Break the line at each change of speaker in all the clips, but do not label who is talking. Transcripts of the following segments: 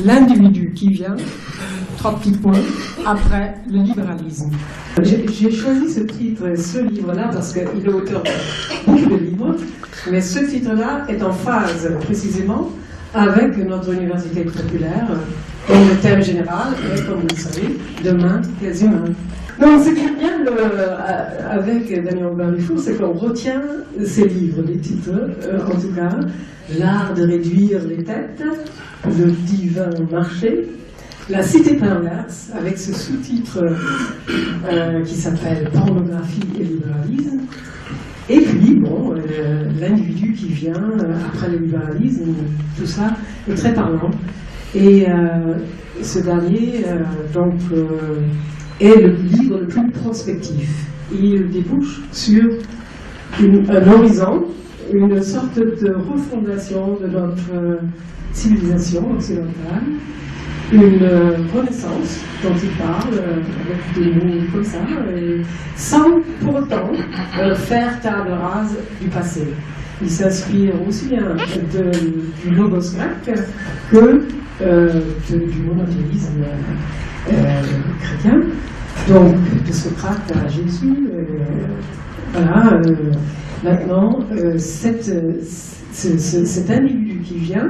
l'individu qui vient, 3 petits points, après le libéralisme. J'ai choisi ce titre, ce livre-là, parce qu'il est auteur de beaucoup de livres, mais ce titre-là est en phase précisément avec notre université populaire, dont le thème général est, comme vous le savez, demain, quels humains. Donc, ce qui est bien avec Daniel Aubert-Dufour, c'est qu'on retient ses livres, les titres, en tout cas, L'art de réduire les têtes, Le divin marché, La cité perverse, avec ce sous-titre qui s'appelle Pornographie et libéralisme, et puis, bon, l'individu qui vient après le libéralisme, tout ça est très parlant. Et ce dernier, donc, est le livre le plus prospectif. Il débouche sur un horizon, une sorte de refondation de notre civilisation occidentale, une renaissance dont il parle avec des mots comme ça, sans pour autant faire table rase du passé. Il s'inspire aussi bien du logos grec que du monothéisme chrétien, donc de Socrate à Jésus. Voilà, maintenant, cet individu qui vient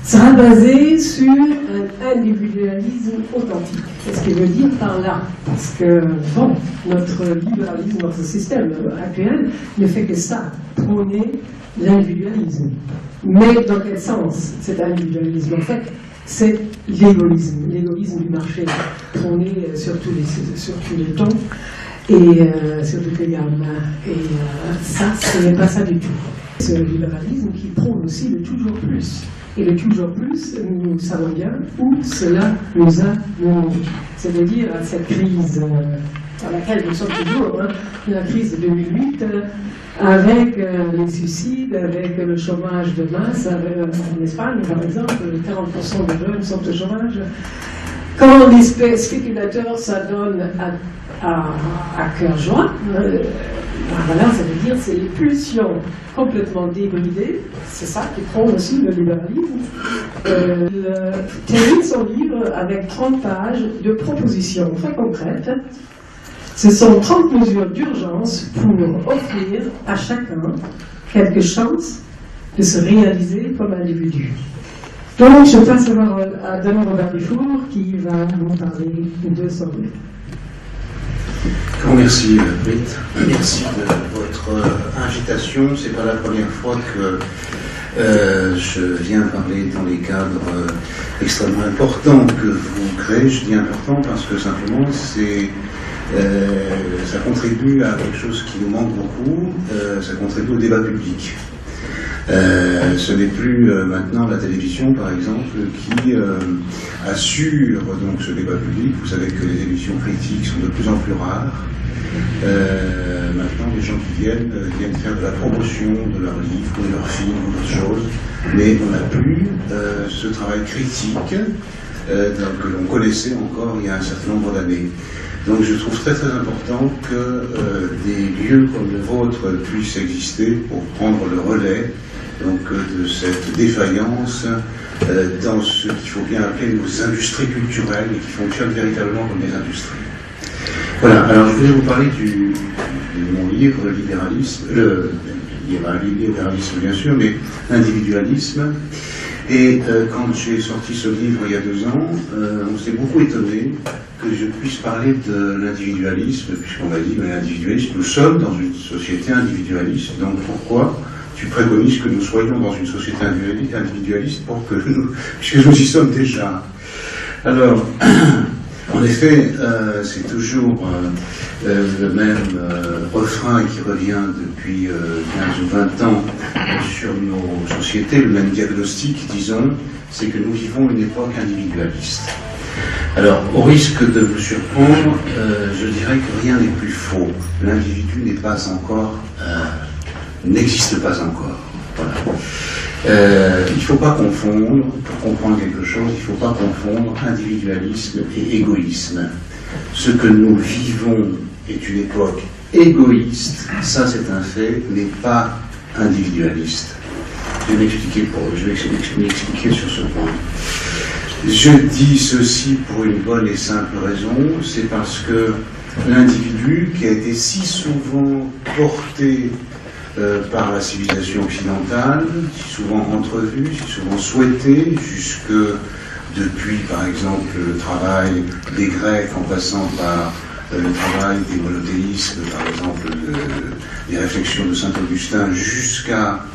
sera basé sur un individualisme authentique. C'est ce qu'il veut dire par là. Parce que, bon, notre libéralisme, notre système actuel ne fait que ça, prôner l'individualisme. Mais dans quel sens cet individualisme? En fait, c'est l'égoïsme du marché, prôné sur tous les tons et sur toutes les gammes. Et ça, ce n'est pas ça du tout. C'est le libéralisme qui prône aussi le toujours plus. Et le toujours plus, nous savons bien où cela nous a menés. C'est-à-dire à cette crise à laquelle nous sommes toujours, la crise de 2008, avec les suicides, avec le chômage de masse, en Espagne par exemple, 40% des jeunes sont au chômage. Quand les spéculateurs s'adonnent à cœur joie, voilà, ça veut dire c'est les pulsions complètement débridées, c'est ça qui prône aussi le libéralisme. Il termine son livre avec 30 pages de propositions très concrètes. Ce sont 30 mesures d'urgence pour offrir à chacun quelque chance de se réaliser comme individu. Donc je passe la parole à Daniel Aubert-Dufour qui va nous parler de son livre.
Merci Britt, merci de votre invitation. C'est pas la première fois que je viens parler dans les cadres extrêmement importants que vous créez. Je dis important parce que simplement ça contribue à quelque chose qui nous manque beaucoup, ça contribue au débat public. Ce n'est plus maintenant la télévision, par exemple, qui assure donc ce débat public. Vous savez que les émissions critiques sont de plus en plus rares. Maintenant, les gens qui viennent faire de la promotion de leurs livres, de leurs films, ou d'autres choses, mais on n'a plus ce travail critique que l'on connaissait encore il y a un certain nombre d'années. Donc je trouve très très important que des lieux comme le vôtre puissent exister pour prendre le relais donc, de cette défaillance dans ce qu'il faut bien appeler nos industries culturelles et qui fonctionnent véritablement comme des industries. Voilà, alors je voulais vous parler de mon livre, le libéralisme, libéralisme bien sûr, mais individualisme. Et quand j'ai sorti ce livre il y a 2 ans, on s'est beaucoup étonné que je puisse parler de l'individualisme, puisqu'on m'a dit, mais l'individualisme, nous sommes dans une société individualiste, donc pourquoi tu préconises que nous soyons dans une société individualiste puisque nous y sommes déjà. Alors, en effet, c'est toujours le même refrain qui revient depuis 15 ou 20 ans sur nos sociétés, le même diagnostic, disons, c'est que nous vivons une époque individualiste. Alors, au risque de vous surprendre, je dirais que rien n'est plus faux. L'individu n'existe pas encore. Voilà. Il ne faut pas confondre, pour comprendre quelque chose, il ne faut pas confondre individualisme et égoïsme. Ce que nous vivons est une époque égoïste, ça c'est un fait, mais pas individualiste. Je vais m'expliquer sur ce point. Je dis ceci pour une bonne et simple raison, c'est parce que l'individu qui a été si souvent porté par la civilisation occidentale, si souvent entrevu, si souvent souhaité, jusque depuis par exemple le travail des Grecs en passant par le travail des monothéistes, par exemple les réflexions de Saint-Augustin, jusqu'à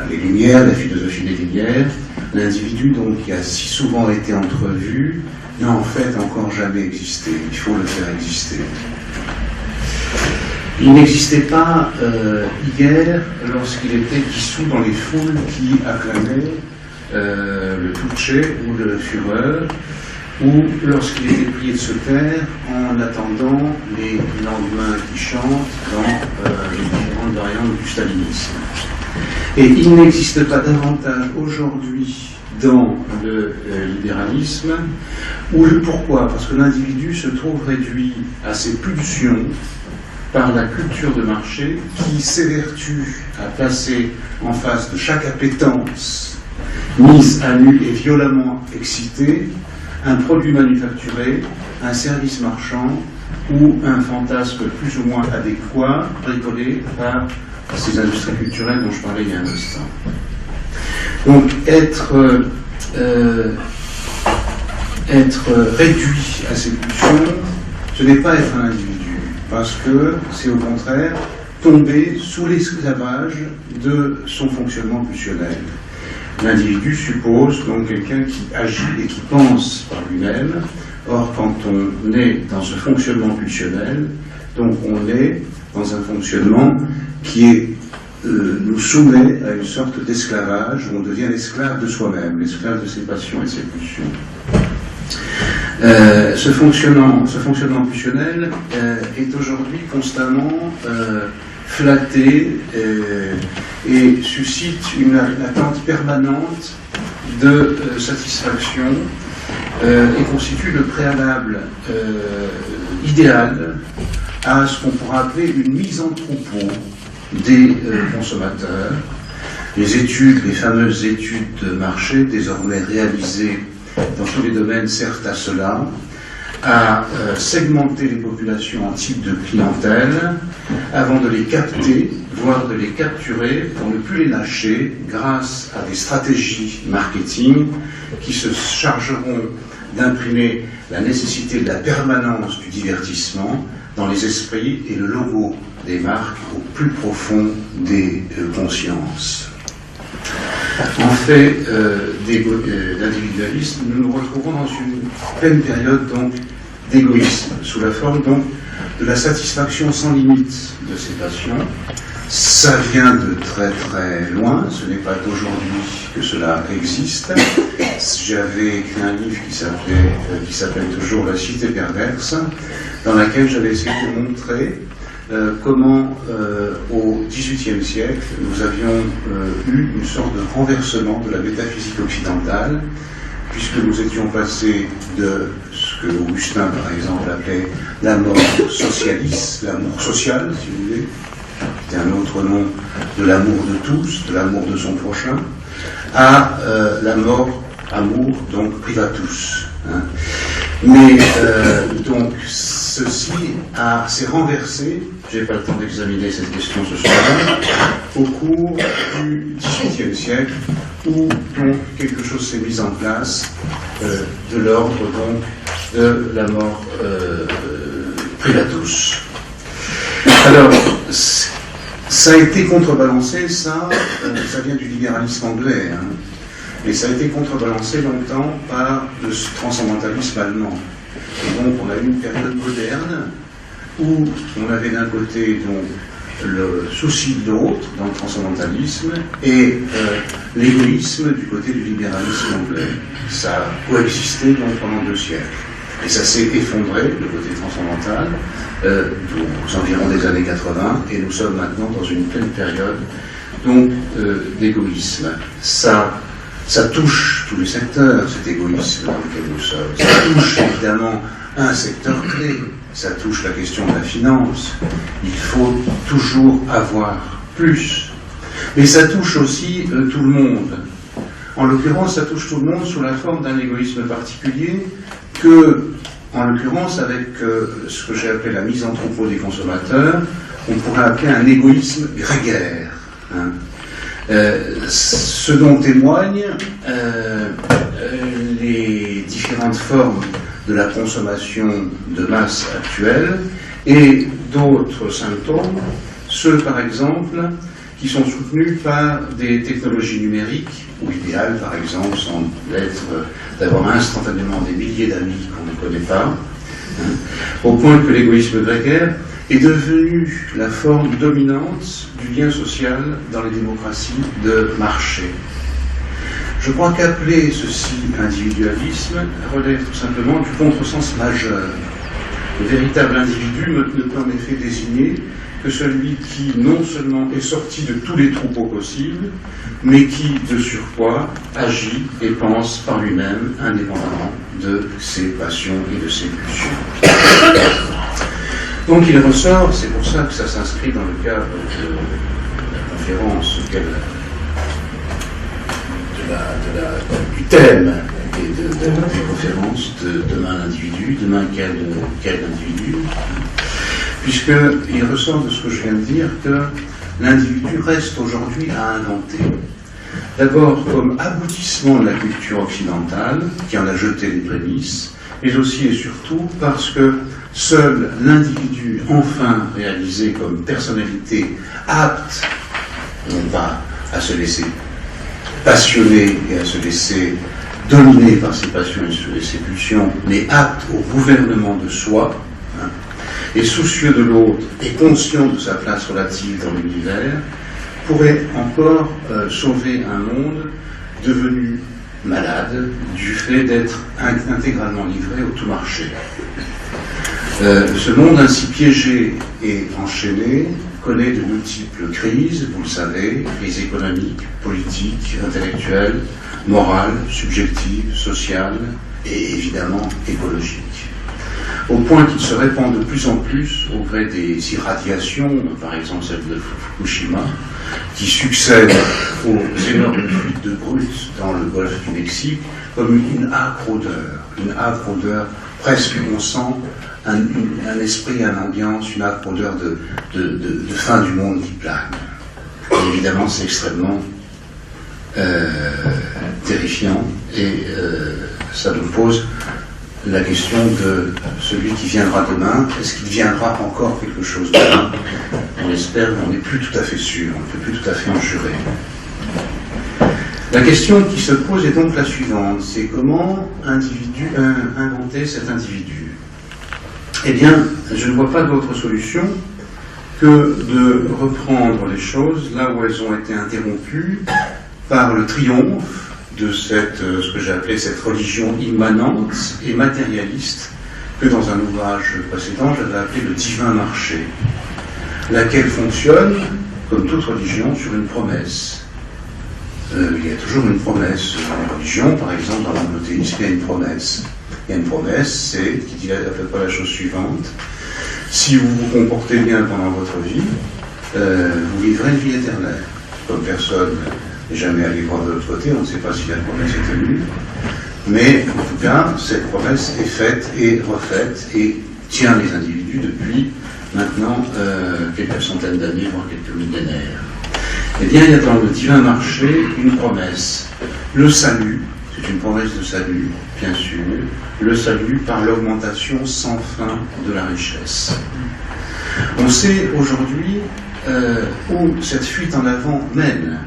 les Lumières, la philosophie des Lumières, l'individu donc qui a si souvent été entrevu n'a en fait encore jamais existé. Il faut le faire exister. Il n'existait pas hier lorsqu'il était dissous dans les foules qui acclamaient le Putsch ou le Führer, ou lorsqu'il était prié de se taire en attendant les lendemains qui chantent dans les différentes variantes du stalinisme. Et il n'existe pas davantage aujourd'hui dans le libéralisme. Pourquoi ? Parce que l'individu se trouve réduit à ses pulsions par la culture de marché qui s'évertue à placer en face de chaque appétence mise à nu et violemment excitée un produit manufacturé, un service marchand ou un fantasme plus ou moins adéquat bricolé par ces industries culturelles dont je parlais il y a un instant. Donc être réduit à ces pulsions, ce n'est pas être un individu, parce que c'est au contraire tomber sous l'esclavage de son fonctionnement pulsionnel. L'individu suppose donc quelqu'un qui agit et qui pense par lui-même. Or, quand on est dans ce fonctionnement pulsionnel, donc on est dans un fonctionnement qui nous soumet à une sorte d'esclavage, où on devient l'esclave de soi-même, l'esclave de ses passions et de ses pulsions. Ce fonctionnement pulsionnel est aujourd'hui constamment flatté et suscite une attente permanente de satisfaction et constitue le préalable idéal à ce qu'on pourrait appeler une mise en troupeau des consommateurs. Les fameuses études de marché, désormais réalisées dans tous les domaines, servent à cela, à segmenter les populations en types de clientèle avant de les capter, voire de les capturer pour ne plus les lâcher grâce à des stratégies marketing qui se chargeront d'imprimer la nécessité de la permanence du divertissement dans les esprits et le logo des marques au plus profond des consciences. En fait d'individualisme, nous nous retrouvons dans une pleine période donc d'égoïsme, sous la forme donc de la satisfaction sans limite de ces passions. Ça vient de très très loin, ce n'est pas d'aujourd'hui que cela existe. J'avais écrit un livre qui s'appelle toujours La Cité perverse, dans laquelle j'avais essayé de montrer comment au XVIIIe siècle nous avions eu une sorte de renversement de la métaphysique occidentale, puisque nous étions passés de ce que Augustin par exemple appelait l'amour socialiste, l'amour social si vous voulez, qui est un autre nom de l'amour de tous, de l'amour de son prochain, à amour donc privatus. Hein. Mais donc ceci s'est renversé, je n'ai pas le temps d'examiner cette question ce soir, au cours du XVIIIe siècle, où donc quelque chose s'est mis en place de l'ordre donc de la mort privatus. Alors, ça a été contrebalancé, ça vient du libéralisme anglais, hein. Et ça a été contrebalancé longtemps par le transcendantalisme allemand. Et donc on a eu une période moderne où on avait d'un côté donc le souci de l'autre dans le transcendantalisme et l'égoïsme du côté du libéralisme anglais. Ça a coexisté donc pendant 2 siècles. Et ça s'est effondré, le côté transcendantal, aux environs des années 80, et nous sommes maintenant dans une pleine période donc d'égoïsme. Ça touche tous les secteurs, cet égoïsme dans lequel nous sommes. Ça touche évidemment un secteur clé, ça touche la question de la finance. Il faut toujours avoir plus. Mais ça touche aussi tout le monde. En l'occurrence, ça touche tout le monde sous la forme d'un égoïsme particulier que, en l'occurrence, avec ce que j'ai appelé la mise en troupeau des consommateurs, on pourrait appeler un égoïsme grégaire. Hein. Ce dont témoignent les différentes formes de la consommation de masse actuelle et d'autres symptômes, ceux par exemple qui sont soutenus par des technologies numériques, où l'idéal par exemple semble être d'avoir instantanément des milliers d'amis qu'on ne connaît pas, hein, au point que l'égoïsme grégaire est devenu la forme dominante du lien social dans les démocraties de marché. Je crois qu'appeler ceci individualisme relève tout simplement du contresens majeur. Le véritable individu ne peut en effet désigner que celui qui non seulement est sorti de tous les troupeaux possibles, mais qui, de surcroît, agit et pense par lui-même, indépendamment de ses passions et de ses pulsions. Donc il ressort, c'est pour ça que ça s'inscrit dans le cadre de la conférence, du thème et de la conférence de demain l'individu, demain quel individu, puisqu'il ressort de ce que je viens de dire que l'individu reste aujourd'hui à inventer. D'abord comme aboutissement de la culture occidentale, qui en a jeté les prémices, mais aussi et surtout parce que seul l'individu enfin réalisé comme personnalité apte, non pas à se laisser passionner et à se laisser dominer par ses passions et ses pulsions, mais apte au gouvernement de soi, hein, et soucieux de l'autre et conscient de sa place relative dans l'univers, pourrait encore sauver un monde devenu malade du fait d'être intégralement livré au tout marché. Ce monde ainsi piégé et enchaîné connaît de multiples crises, vous le savez, crises économiques, politiques, intellectuelles, morales, subjectives, sociales et évidemment écologiques. Au point qu'il se répand de plus en plus au gré des irradiations, par exemple celle de Fukushima, qui succèdent aux énormes fuites de brut dans le golfe du Mexique, comme une âcre odeur, presque on sent un esprit, une ambiance, une âcre odeur de fin du monde qui plane. Et évidemment, c'est extrêmement terrifiant et ça nous pose la question de celui qui viendra demain. Est-ce qu'il viendra encore quelque chose demain? On l'espère, mais on n'est plus tout à fait sûr, on ne peut plus tout à fait en jurer. La question qui se pose est donc la suivante, c'est comment inventer cet individu? Eh bien, je ne vois pas d'autre solution que de reprendre les choses là où elles ont été interrompues par le triomphe de ce que j'ai appelé cette religion immanente et matérialiste que dans un ouvrage précédent j'avais appelé le divin marché, laquelle fonctionne, comme toute religion, sur une promesse. Il y a toujours une promesse dans les religions, par exemple dans le monothéisme, il y a une promesse. Il y a une promesse, qui dit à peu près la chose suivante: si vous vous comportez bien pendant votre vie, vous vivrez une vie éternelle. Comme personne n'est jamais allé voir de l'autre côté, on ne sait pas si la promesse est tenue, mais en tout cas, cette promesse est faite et refaite et tient les individus depuis maintenant quelques centaines d'années, voire quelques millénaires. Eh bien, il y a dans le divin marché une promesse. Le salut, c'est une promesse de salut, bien sûr, le salut par l'augmentation sans fin de la richesse. On sait aujourd'hui où cette fuite en avant mène.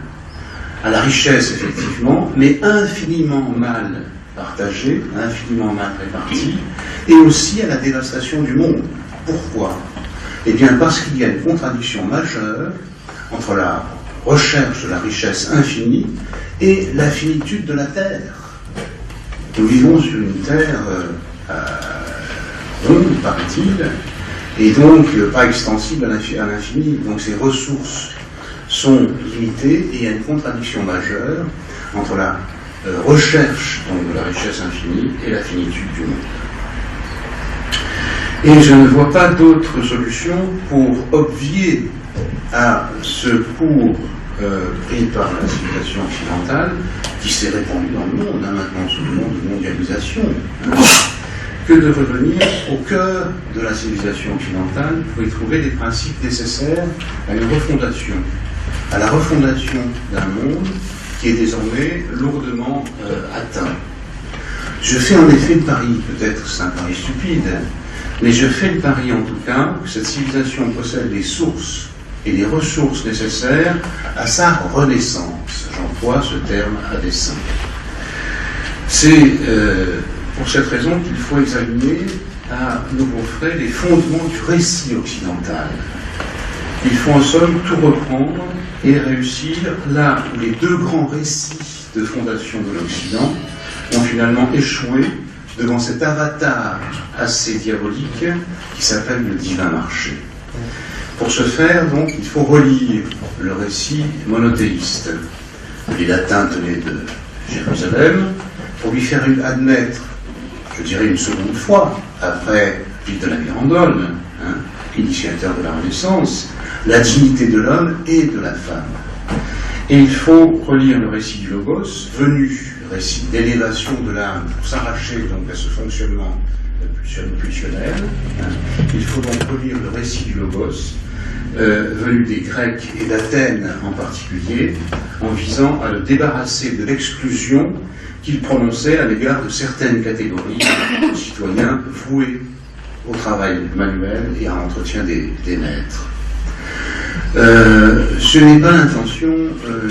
À la richesse, effectivement, mais infiniment mal partagée, infiniment mal répartie, et aussi à la dévastation du monde. Pourquoi? Eh bien, parce qu'il y a une contradiction majeure entre la recherche de la richesse infinie et la finitude de la Terre. Nous vivons sur une Terre ronde, paraît-il, et donc pas extensible à l'infini. Donc ces ressources sont limitées et il y a une contradiction majeure entre la recherche donc, de la richesse infinie et la finitude du monde. Et je ne vois pas d'autre solution pour obvier à ce cours pris par la civilisation occidentale, qui s'est répandue dans le monde, maintenant sous le nom de mondialisation, que de revenir au cœur de la civilisation occidentale pour y trouver des principes nécessaires à une refondation, à la refondation d'un monde qui est désormais lourdement atteint. Je fais en effet le pari, peut-être c'est un pari stupide, mais je fais le pari en tout cas que cette civilisation possède les sources et les ressources nécessaires à sa renaissance. J'emploie ce terme à dessein. C'est pour cette raison qu'il faut examiner à nouveau frais les fondements du récit occidental. Il faut en somme tout reprendre et réussir là où les deux grands récits de fondation de l'Occident ont finalement échoué devant cet avatar assez diabolique qui s'appelle le divin marché. Pour ce faire, donc, il faut relire le récit monothéiste. Les latins tenaient de Jérusalem pour lui faire admettre, je dirais une seconde fois, après Pie de la Mirandole, initiateur de la Renaissance, la dignité de l'homme et de la femme. Et il faut relire le récit du Logos, venu, récit d'élévation de l'âme, pour s'arracher donc à ce fonctionnement pulsionnel. Il faut donc relire le récit du Logos, venu des Grecs et d'Athènes en particulier, en visant à le débarrasser de l'exclusion qu'il prononçait à l'égard de certaines catégories de citoyens voués au travail manuel et à l'entretien des maîtres. Ce n'est pas l'intention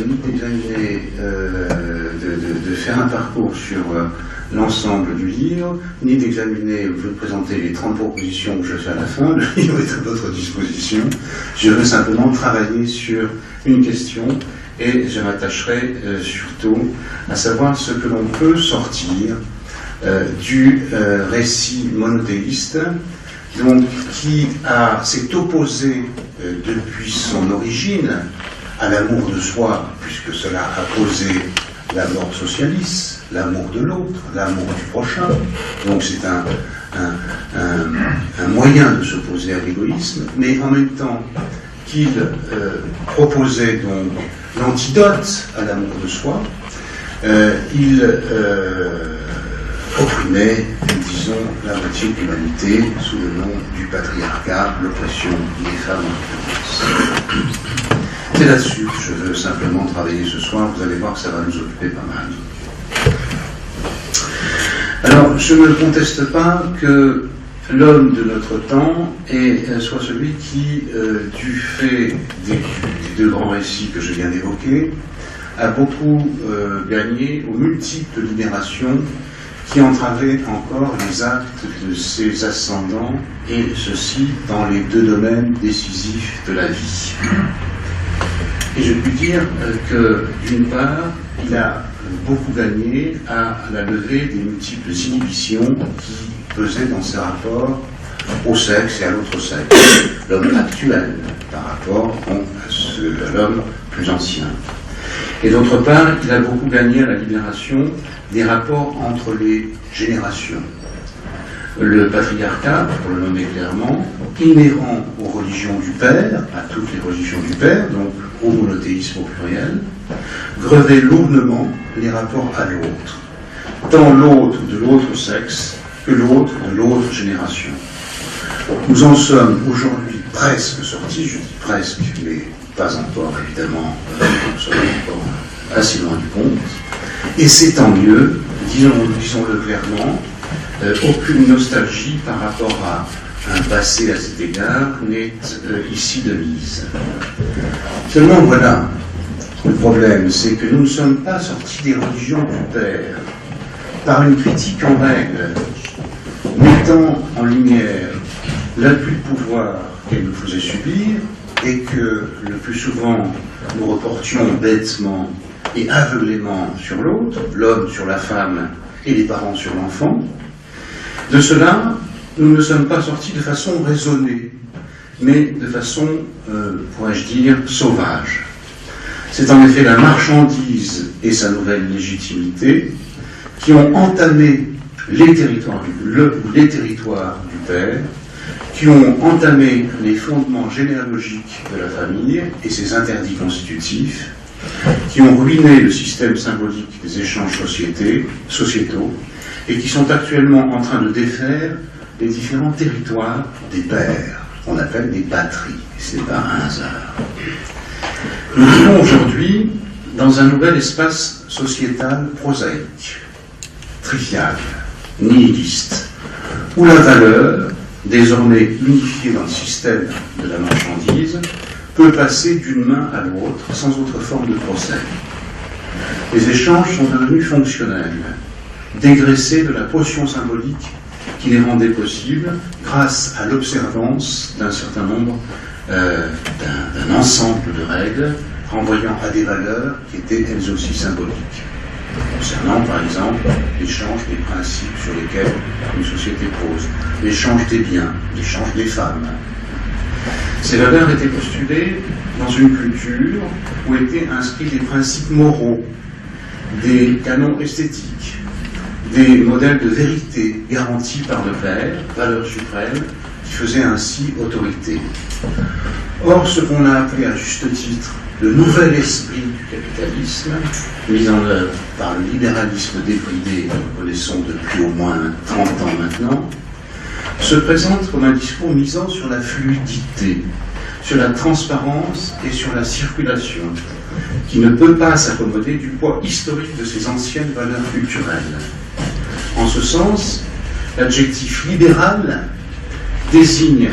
ni d'examiner, de faire un parcours sur l'ensemble du livre, ni d'examiner ou de présenter les 30 propositions que je fais à la fin. Le livre est à votre disposition. Je veux simplement travailler sur une question et je m'attacherai surtout à savoir ce que l'on peut sortir du récit monothéiste, donc qui s'est opposé depuis son origine à l'amour de soi, puisque cela a posé l'amour socialiste, l'amour de l'autre, l'amour du prochain. Donc c'est un moyen de s'opposer à l'égoïsme, mais en même temps qu'il proposait donc l'antidote à l'amour de soi, il opprimait, disons, la moitié de l'humanité sous le nom du patriarcat, l'oppression des femmes en violence. C'est là-dessus que je veux simplement travailler ce soir. Vous allez voir que ça va nous occuper pas mal. Alors, je ne conteste pas que l'homme de notre temps soit celui qui, du fait des deux grands récits que je viens d'évoquer, a beaucoup gagné aux multiples libérations qui entravait encore les actes de ses ascendants, et ceci dans les deux domaines décisifs de la vie. Et je puis dire que, d'une part, il a beaucoup gagné à la levée des multiples inhibitions qui pesaient dans ses rapports au sexe et à l'autre sexe, l'homme actuel par rapport à l'homme plus ancien. Et d'autre part, il a beaucoup gagné à la libération des rapports entre les générations. Le patriarcat, pour le nommer clairement, inhérent aux religions du Père, à toutes les religions du Père, donc au monothéisme au pluriel, grevait lourdement les rapports à l'autre, tant l'autre de l'autre sexe que l'autre de l'autre génération. Nous en sommes aujourd'hui presque sortis, je dis presque, mais pas encore évidemment, nous sommes encore assez loin du compte, et c'est tant mieux, disons-le clairement, aucune nostalgie par rapport à un passé à cet égard n'est ici de mise. Seulement voilà, le problème, c'est que nous ne sommes pas sortis des religions du Père par une critique en règle, mettant en lumière l'abus de pouvoir qu'elle nous faisait subir, et que le plus souvent nous reportions bêtement et aveuglément sur l'autre, l'homme sur la femme et les parents sur l'enfant. De cela, nous ne sommes pas sortis de façon raisonnée, mais de façon, pourrais-je dire, sauvage. C'est en effet la marchandise et sa nouvelle légitimité qui ont entamé les territoires du Père, qui ont entamé les fondements généalogiques de la famille et ses interdits constitutifs, qui ont ruiné le système symbolique des échanges sociétaux et qui sont actuellement en train de défaire les différents territoires des pairs, qu'on appelle des patries. Ce n'est pas un hasard. Nous vivons aujourd'hui dans un nouvel espace sociétal prosaïque, trivial, nihiliste, où la valeur, désormais unifiée dans le système de la marchandise, peut passer d'une main à l'autre sans autre forme de procès. Les échanges sont devenus fonctionnels, dégraissés de la potion symbolique qui les rendait possibles grâce à l'observance d'un certain nombre, d'un ensemble de règles renvoyant à des valeurs qui étaient elles aussi symboliques, concernant par exemple l'échange des principes sur lesquels une société pose, l'échange des biens, l'échange des femmes. Ces valeurs étaient postulées dans une culture où étaient inscrits des principes moraux, des canons esthétiques, des modèles de vérité garantis par le Père, valeurs suprêmes, qui faisaient ainsi autorité. Or, ce qu'on a appelé à juste titre le nouvel esprit du capitalisme, mis en œuvre par le libéralisme débridé que nous connaissons depuis au moins 30 ans maintenant, se présente comme un discours misant sur la fluidité, sur la transparence et sur la circulation, qui ne peut pas s'accommoder du poids historique de ces anciennes valeurs culturelles. En ce sens, l'adjectif libéral désigne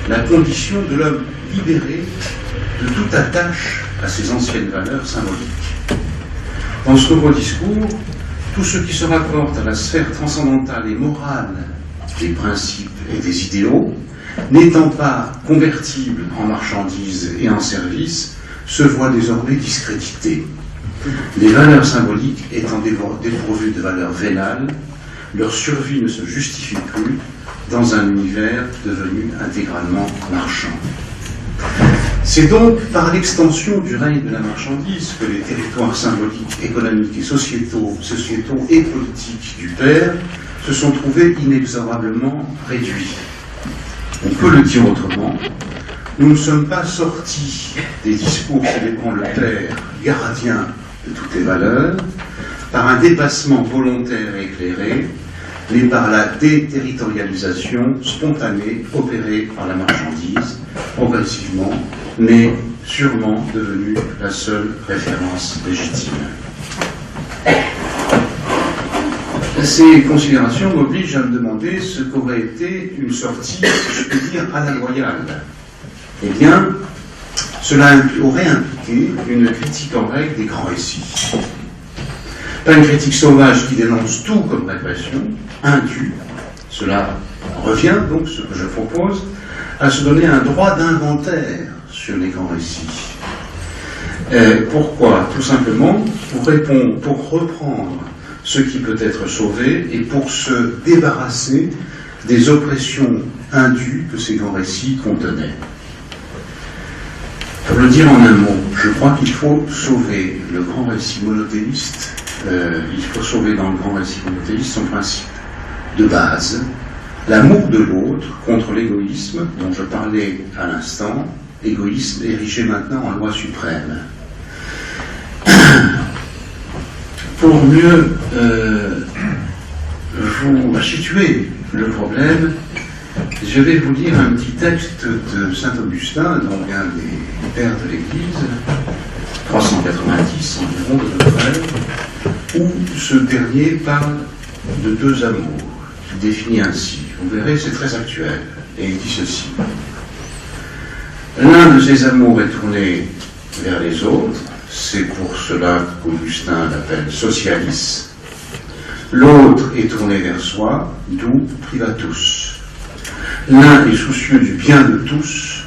la condition de l'homme libéré de toute attache à ces anciennes valeurs symboliques. Dans ce nouveau discours, tout ce qui se rapporte à la sphère transcendantale et morale des principes et des idéaux, n'étant pas convertibles en marchandises et en services, se voit désormais discrédité. Les valeurs symboliques étant dépourvues de valeurs vénales, leur survie ne se justifie plus dans un univers devenu intégralement marchand. C'est donc par l'extension du règne de la marchandise que les territoires symboliques, économiques et sociétaux et politiques du Père se sont trouvés inexorablement réduits. On peut le dire autrement, nous ne sommes pas sortis des discours célébrant le Père, gardien de toutes les valeurs, par un dépassement volontaire et éclairé, mais par la déterritorialisation spontanée opérée par la marchandise, progressivement, mais sûrement devenue la seule référence légitime. Ces considérations m'obligent à me demander ce qu'aurait été une sortie, si je puis dire, à la loyale. Eh bien, cela aurait impliqué une critique en règle des grands récits. Pas une critique sauvage qui dénonce tout comme répression, indue. Cela revient donc, ce que je propose, à se donner un droit d'inventaire sur les grands récits. Pourquoi ? Tout simplement pour reprendre ce qui peut être sauvé et pour se débarrasser des oppressions indues que ces grands récits contenaient. Pour le dire en un mot, je crois qu'il faut sauver le grand récit monothéiste, il faut sauver dans le grand récit monothéiste son principe de base, l'amour de l'autre contre l'égoïsme dont je parlais à l'instant, égoïsme érigé maintenant en loi suprême. Pour mieux vous situer le problème, je vais vous lire un petit texte de saint Augustin, donc un des pères de l'Église, 390 environ de peu près, où ce dernier parle de deux amours, qu'il définit ainsi. Vous verrez, c'est très actuel, et il dit ceci. L'un de ces amours est tourné vers les autres, c'est pour cela qu'Augustin l'appelle socialis. L'autre est tourné vers soi, d'où privatus. L'un est soucieux du bien de tous,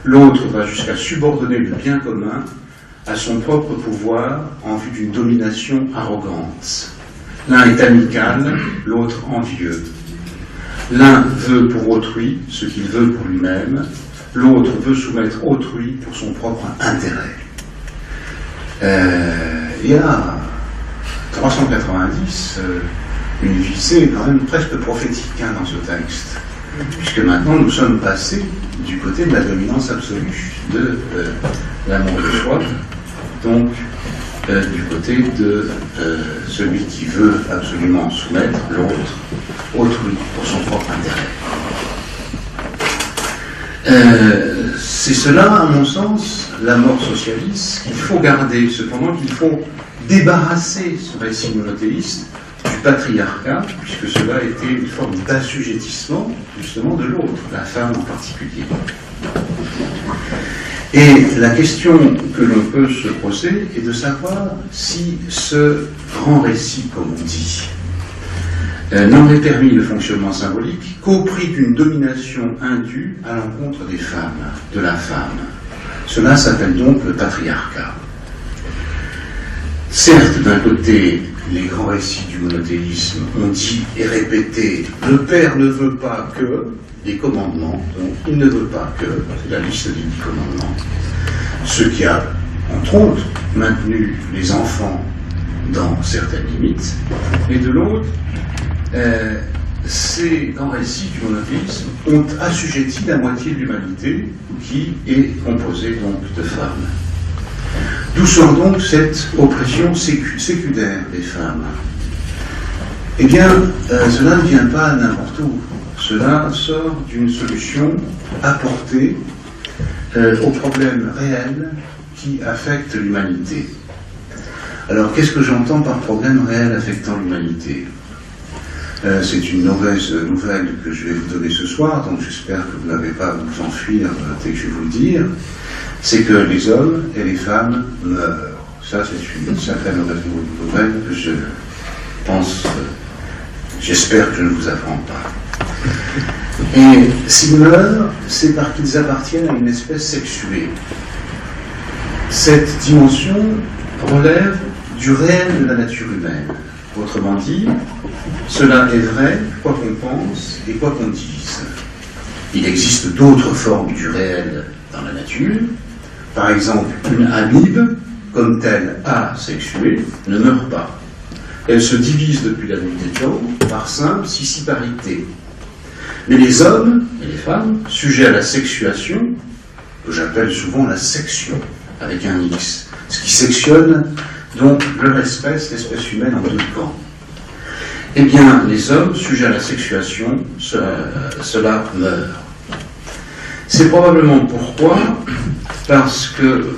l'autre va jusqu'à subordonner le bien commun à son propre pouvoir en vue d'une domination arrogante. L'un est amical, l'autre envieux. L'un veut pour autrui ce qu'il veut pour lui-même, l'autre veut soumettre autrui pour son propre intérêt. Il y a 390, une visée quand même presque prophétique dans ce texte. puisque maintenant nous sommes passés du côté de la dominance absolue de l'amour de soi, donc du côté de celui qui veut absolument soumettre l'autre, autrui, pour son propre intérêt. C'est cela, à mon sens, la mort socialiste qu'il faut garder, cependant qu'il faut débarrasser ce récit monothéiste du patriarcat, puisque cela était une forme d'assujettissement, justement, de l'autre, la femme en particulier. Et la question que l'on peut se poser est de savoir si ce grand récit, comme on dit, n'aurait permis le fonctionnement symbolique qu'au prix d'une domination indue à l'encontre des femmes, de la femme. Cela s'appelle donc le patriarcat. Certes, d'un côté, les grands récits du monothéisme ont dit et répété « le Père ne veut pas que », les commandements, donc il ne veut pas que, c'est la liste des 10 commandements, ce qui a, entre autres, maintenu les enfants dans certaines limites, et de l'autre, ces grands récits du monothéisme ont assujetti la moitié de l'humanité qui est composée donc de femmes. D'où sort donc cette oppression séculaire des femmes? Eh bien, cela ne vient pas n'importe où. Cela sort d'une solution apportée aux problèmes réels qui affectent l'humanité. Alors, qu'est-ce que j'entends par problème réel affectant l'humanité? C'est une mauvaise nouvelle que je vais vous donner ce soir, donc j'espère que vous n'avez pas à vous enfuir dès que je vais vous le dire. C'est que les hommes et les femmes meurent. Ça, c'est une sacrée mauvaise nouvelle que je pense, j'espère que je ne vous apprends pas. Et s'ils meurent, c'est parce qu'ils appartiennent à une espèce sexuée. Cette dimension relève du réel de la nature humaine. Autrement dit, cela est vrai, quoi qu'on pense et quoi qu'on dise. Il existe d'autres formes du réel dans la nature. Par exemple, une amibe, comme telle asexuée, ne meurt pas. Elle se divise depuis la nuit des temps par simple scissiparité. Mais les hommes et les femmes, sujets à la sexuation, que j'appelle souvent la section, avec un X, ce qui sectionne donc leur espèce, l'espèce humaine en deux camps. Eh bien, les hommes, sujets à la sexuation, cela meurt. C'est probablement pourquoi, parce que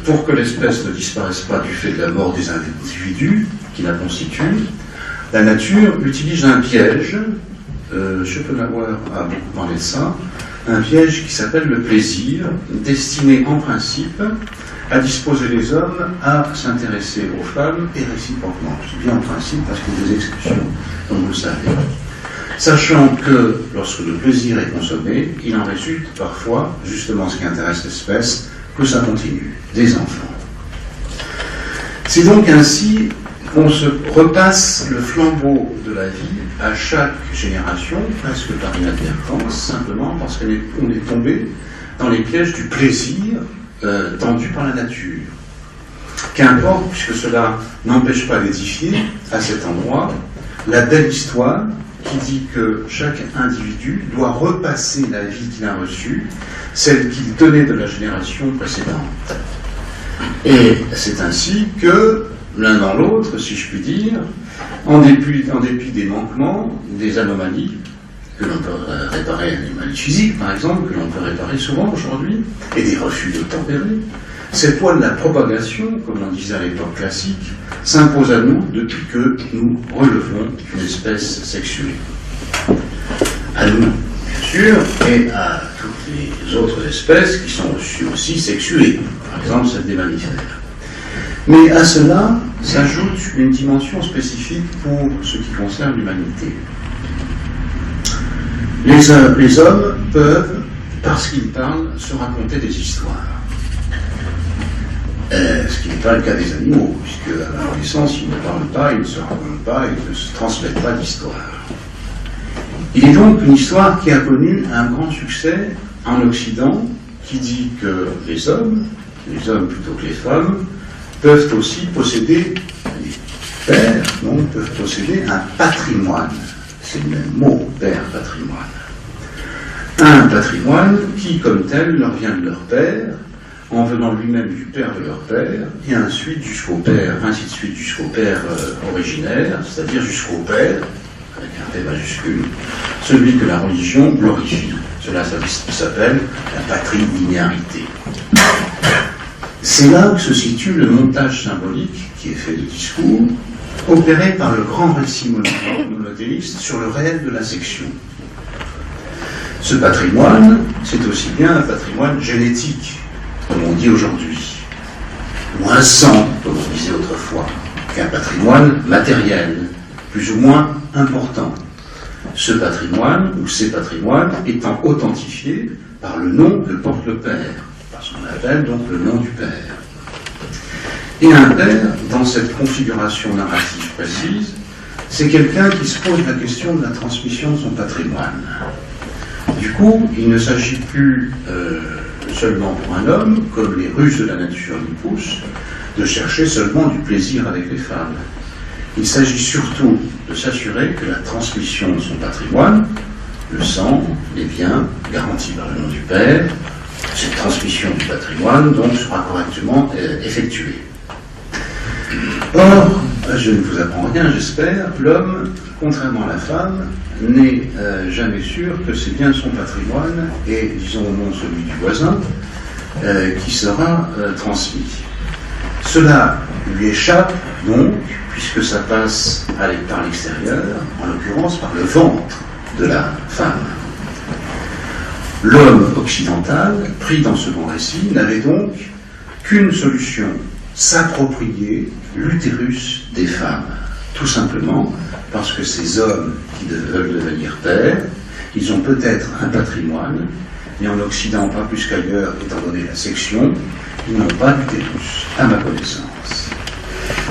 pour que l'espèce ne disparaisse pas du fait de la mort des individus qui la constituent, la nature utilise un piège, Schopenhauer a beaucoup parlé de ça, un piège qui s'appelle le plaisir, destiné en principe à disposer les hommes à s'intéresser aux femmes et réciproquement. Je dis bien en principe parce qu'il y a des exceptions, comme vous le savez. Sachant que lorsque le plaisir est consommé, il en résulte parfois, justement ce qui intéresse l'espèce, que ça continue, des enfants. C'est donc ainsi qu'on se repasse le flambeau de la vie à chaque génération, presque par inadvertance, simplement parce qu'on est tombé dans les pièges du plaisir tendu par la nature. Qu'importe, puisque cela n'empêche pas d'édifier, à cet endroit, la belle histoire qui dit que chaque individu doit repasser la vie qu'il a reçue, celle qu'il tenait de la génération précédente. Et c'est ainsi que, l'un dans l'autre, si je puis dire, en dépit des manquements, des anomalies, que l'on peut réparer, anomalies physiques par exemple, que l'on peut réparer souvent aujourd'hui, et des refus de tempérer, cette loi de la propagation, comme on disait à l'époque classique, s'impose à nous depuis que nous relevons une espèce sexuée. À nous, bien sûr, et à toutes les autres espèces qui sont aussi sexuées, par exemple celle des mammifères. Mais à cela s'ajoute une dimension spécifique pour ce qui concerne l'humanité. Les hommes peuvent, parce qu'ils parlent, se raconter des histoires. Ce qui n'est pas le cas des animaux, puisque à leur naissance, ils ne parlent pas, ils ne se racontent pas, ils ne se transmettent pas d'histoire. Il est donc une histoire qui a connu un grand succès en Occident, qui dit que les hommes plutôt que les femmes, peuvent aussi posséder, les pères, donc, peuvent posséder un patrimoine. C'est le même mot, père, patrimoine. Un patrimoine qui, comme tel, leur vient de leur père, en venant lui-même du père de leur père, et ainsi de suite jusqu'au père originaire, c'est-à-dire jusqu'au père, avec un P majuscule, celui que la religion glorifie. Cela s'appelle la patrilinéarité. C'est là que se situe le montage symbolique, qui est fait de discours, opéré par le grand récit monothéiste sur le réel de la section. Ce patrimoine, c'est aussi bien un patrimoine génétique, comme on dit aujourd'hui, ou un sang, comme on disait autrefois, qu'un patrimoine matériel, plus ou moins important. Ce patrimoine, ou ces patrimoines, étant authentifiés par le nom que porte le père, parce qu'on appelle donc le nom du père. Et un père, dans cette configuration narrative précise, c'est quelqu'un qui se pose la question de la transmission de son patrimoine. Du coup, il ne s'agit plus seulement pour un homme, comme les ruses de la nature lui poussent, de chercher seulement du plaisir avec les femmes. Il s'agit surtout de s'assurer que la transmission de son patrimoine, le sang, les biens, garantis par le nom du père, cette transmission du patrimoine donc sera correctement effectuée. Or, je ne vous apprends rien, j'espère, l'homme, contrairement à la femme, n'est jamais sûr que c'est bien son patrimoine, et disons au nom celui du voisin, qui sera transmis. Cela lui échappe donc, puisque ça passe par l'extérieur, en l'occurrence par le ventre de la femme. L'homme occidental, pris dans ce grand récit, n'avait donc qu'une solution, s'approprier l'utérus des femmes, tout simplement parce que ces hommes qui veulent devenir pères, ils ont peut-être un patrimoine, mais en Occident, pas plus qu'ailleurs, étant donné la section, ils n'ont pas d'utérus, à ma connaissance.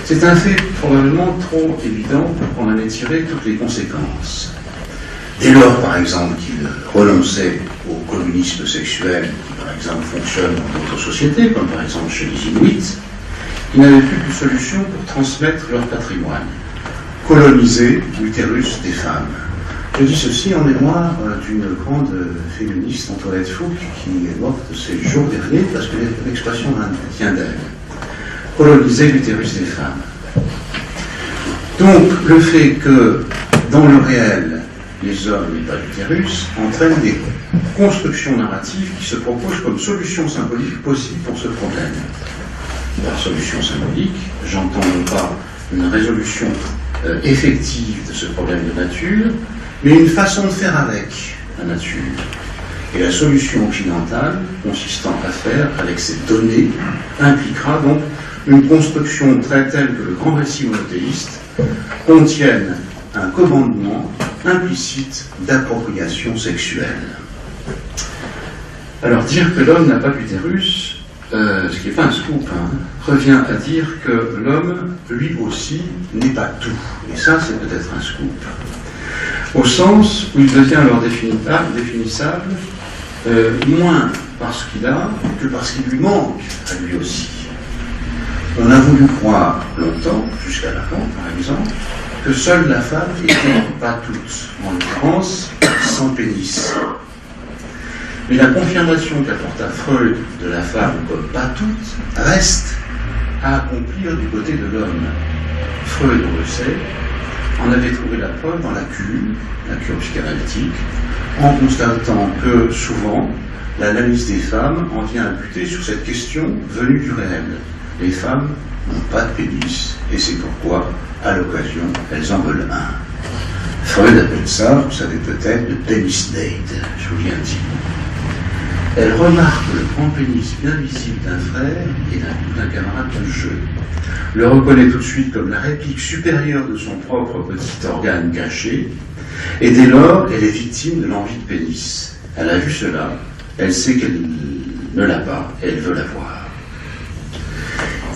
C'est un fait probablement trop évident pour qu'on en ait tiré toutes les conséquences. Dès lors, par exemple, qu'ils renonçaient au communisme sexuel, qui par exemple fonctionne dans d'autres sociétés, comme par exemple chez les Inuits, ils n'avaient plus de solution pour transmettre leur patrimoine, coloniser l'utérus des femmes. Je dis ceci en mémoire d'une grande féministe, Antoinette Fouque, qui est morte ces jours derniers, parce que l'expression vient d'elle. Coloniser l'utérus des femmes. Donc, le fait que, dans le réel, les hommes n'aient pas d'utérus, entraîne des constructions narratives qui se proposent comme solution symbolique possible pour ce problème. Par solution symbolique, j'entends non pas une résolution effective de ce problème de nature, mais une façon de faire avec la nature. Et la solution occidentale, consistant à faire avec ces données, impliquera donc une construction très telle que le grand récit monothéiste contienne un commandement implicite d'appropriation sexuelle. Alors dire que l'homme n'a pas d'utérus, ce qui n'est pas un scoop, revient à dire que l'homme, lui aussi, n'est pas tout. Et ça, c'est peut-être un scoop. Au sens où il devient alors définissable, moins parce qu'il a que parce qu'il lui manque à lui aussi. On a voulu croire longtemps, jusqu'à Lacan par exemple, que seule la femme était pas toute, en l'occurrence sans pénis. Mais la confirmation qu'apporta Freud de la femme comme pas toute reste à accomplir du côté de l'homme. Freud, on le sait, en avait trouvé la preuve dans la cure psychanalytique, en constatant que souvent l'analyse des femmes en vient à buter sur cette question venue du réel. Les femmes n'ont pas de pénis, et c'est pourquoi, à l'occasion, elles en veulent un. Freud appelle ça, vous savez peut-être, le pénis date, je vous viens de dire. Elle remarque le grand pénis bien visible d'un frère et d'un camarade de jeu, le reconnaît tout de suite comme la réplique supérieure de son propre petit organe caché, et dès lors, elle est victime de l'envie de pénis. Elle a vu cela, elle sait qu'elle ne l'a pas, et elle veut l'avoir.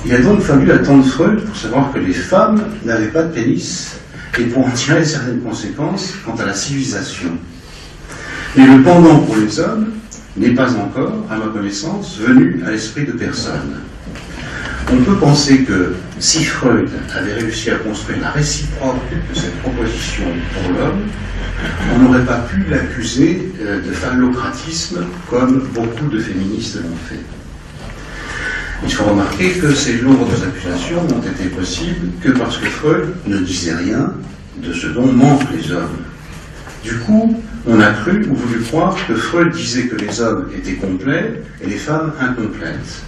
Il a donc fallu attendre Freud pour savoir que les femmes n'avaient pas de pénis, et pour en tirer certaines conséquences quant à la civilisation. Mais le pendant pour les hommes n'est pas encore, à ma connaissance, venu à l'esprit de personne. On peut penser que si Freud avait réussi à construire la réciproque de cette proposition pour l'homme, on n'aurait pas pu l'accuser de phallocratisme comme beaucoup de féministes l'ont fait. Il faut remarquer que ces lourdes accusations n'ont été possibles que parce que Freud ne disait rien de ce dont manquent les hommes. Du coup, on a cru ou voulu croire que Freud disait que les hommes étaient complets et les femmes incomplètes.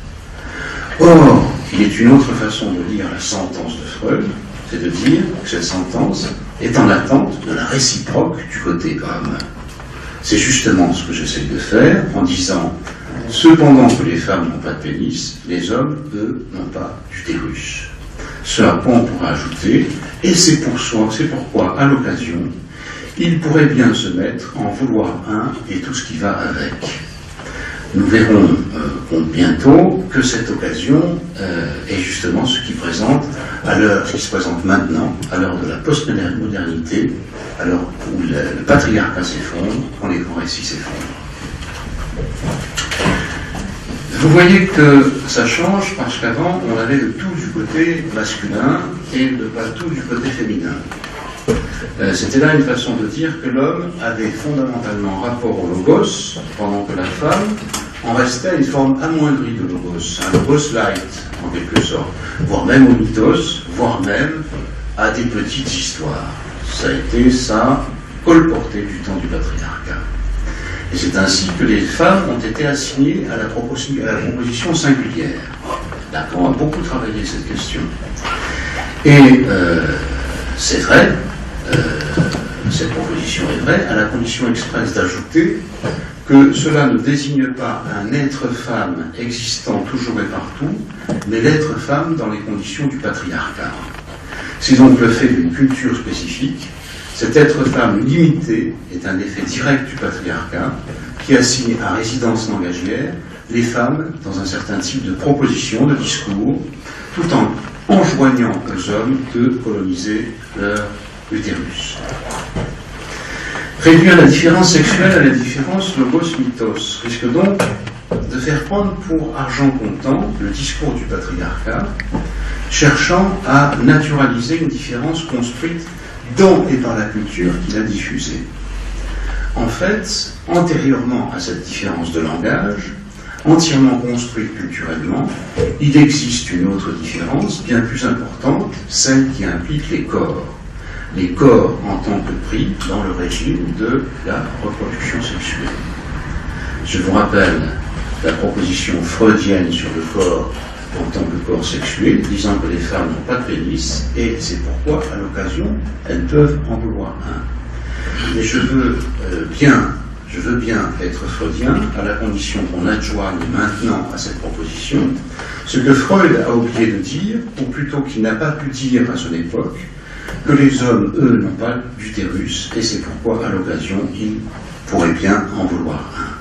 Or, il est une autre façon de lire la sentence de Freud, c'est de dire que cette sentence est en attente de la réciproque du côté homme. C'est justement ce que j'essaie de faire en disant « Cependant que les femmes n'ont pas de pénis, les hommes, eux, n'ont pas d'utérus ». Ce à quoi on pourra ajouter « Et c'est pourquoi, à l'occasion, il pourrait bien se mettre en vouloir un et tout ce qui va avec ». Nous verrons bientôt que cette occasion est justement ce qui se présente maintenant, à l'heure de la post-modernité, à l'heure où le patriarcat s'effondre, quand les grands récits s'effondrent. Vous voyez que ça change parce qu'avant, on avait le tout du côté masculin et le pas tout du côté féminin. C'était là une façon de dire que l'homme avait fondamentalement rapport au logos, pendant que la femme en restait à une forme amoindrie de logos, un logos light, en quelque sorte, voire même au mythos, voire même à des petites histoires. Ça a été ça, colporté du temps du patriarcat. Et c'est ainsi que les femmes ont été assignées à la proposition singulière. Lacan a beaucoup travaillé cette question. Et c'est vrai, cette proposition est vraie, à la condition expresse d'ajouter que cela ne désigne pas un être femme existant toujours et partout, mais l'être femme dans les conditions du patriarcat. C'est donc le fait d'une culture spécifique. Cet être femme limité est un effet direct du patriarcat qui assigne à résidence langagière les femmes dans un certain type de proposition, de discours, tout en enjoignant aux hommes de coloniser leur utérus. Réduire la différence sexuelle à la différence logos-mythos risque donc de faire prendre pour argent comptant le discours du patriarcat, cherchant à naturaliser une différence construite dans et par la culture qu'il a diffusée. En fait, antérieurement à cette différence de langage, entièrement construite culturellement, il existe une autre différence bien plus importante, celle qui implique les corps. Les corps en tant que pris dans le régime de la reproduction sexuelle. Je vous rappelle la proposition freudienne sur le corps en tant que corps sexuel, disant que les femmes n'ont pas de pénis, et c'est pourquoi, à l'occasion, elles peuvent en vouloir un. Mais je veux bien être freudien, à la condition qu'on adjoigne maintenant à cette proposition ce que Freud a oublié de dire, ou plutôt qu'il n'a pas pu dire à son époque, que les hommes, eux, n'ont pas d'utérus, et c'est pourquoi, à l'occasion, il pourrait bien en vouloir un.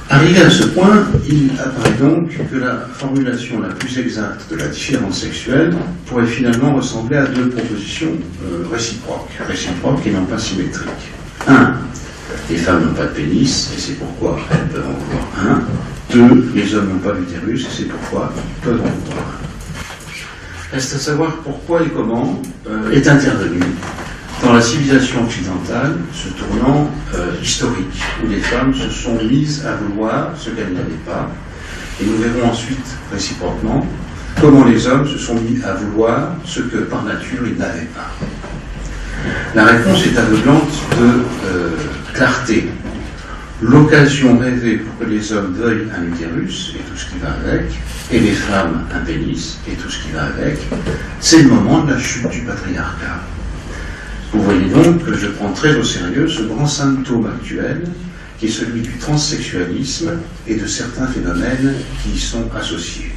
Arrivé à ce point, il apparaît donc que la formulation la plus exacte de la différence sexuelle pourrait finalement ressembler à deux propositions réciproques et non pas symétriques. 1. Les femmes n'ont pas de pénis, et c'est pourquoi elles peuvent en vouloir un. 2. Les hommes n'ont pas d'utérus, et c'est pourquoi ils peuvent en vouloir un. Reste à savoir pourquoi et comment est intervenu dans la civilisation occidentale ce tournant historique, où les femmes se sont mises à vouloir ce qu'elles n'avaient pas, et nous verrons ensuite, réciproquement, comment les hommes se sont mis à vouloir ce que par nature ils n'avaient pas. La réponse est aveuglante de clarté. L'occasion rêvée pour que les hommes veuillent un utérus et tout ce qui va avec, et les femmes un pénis et tout ce qui va avec, c'est le moment de la chute du patriarcat. Vous voyez donc que je prends très au sérieux ce grand symptôme actuel qui est celui du transsexualisme et de certains phénomènes qui y sont associés.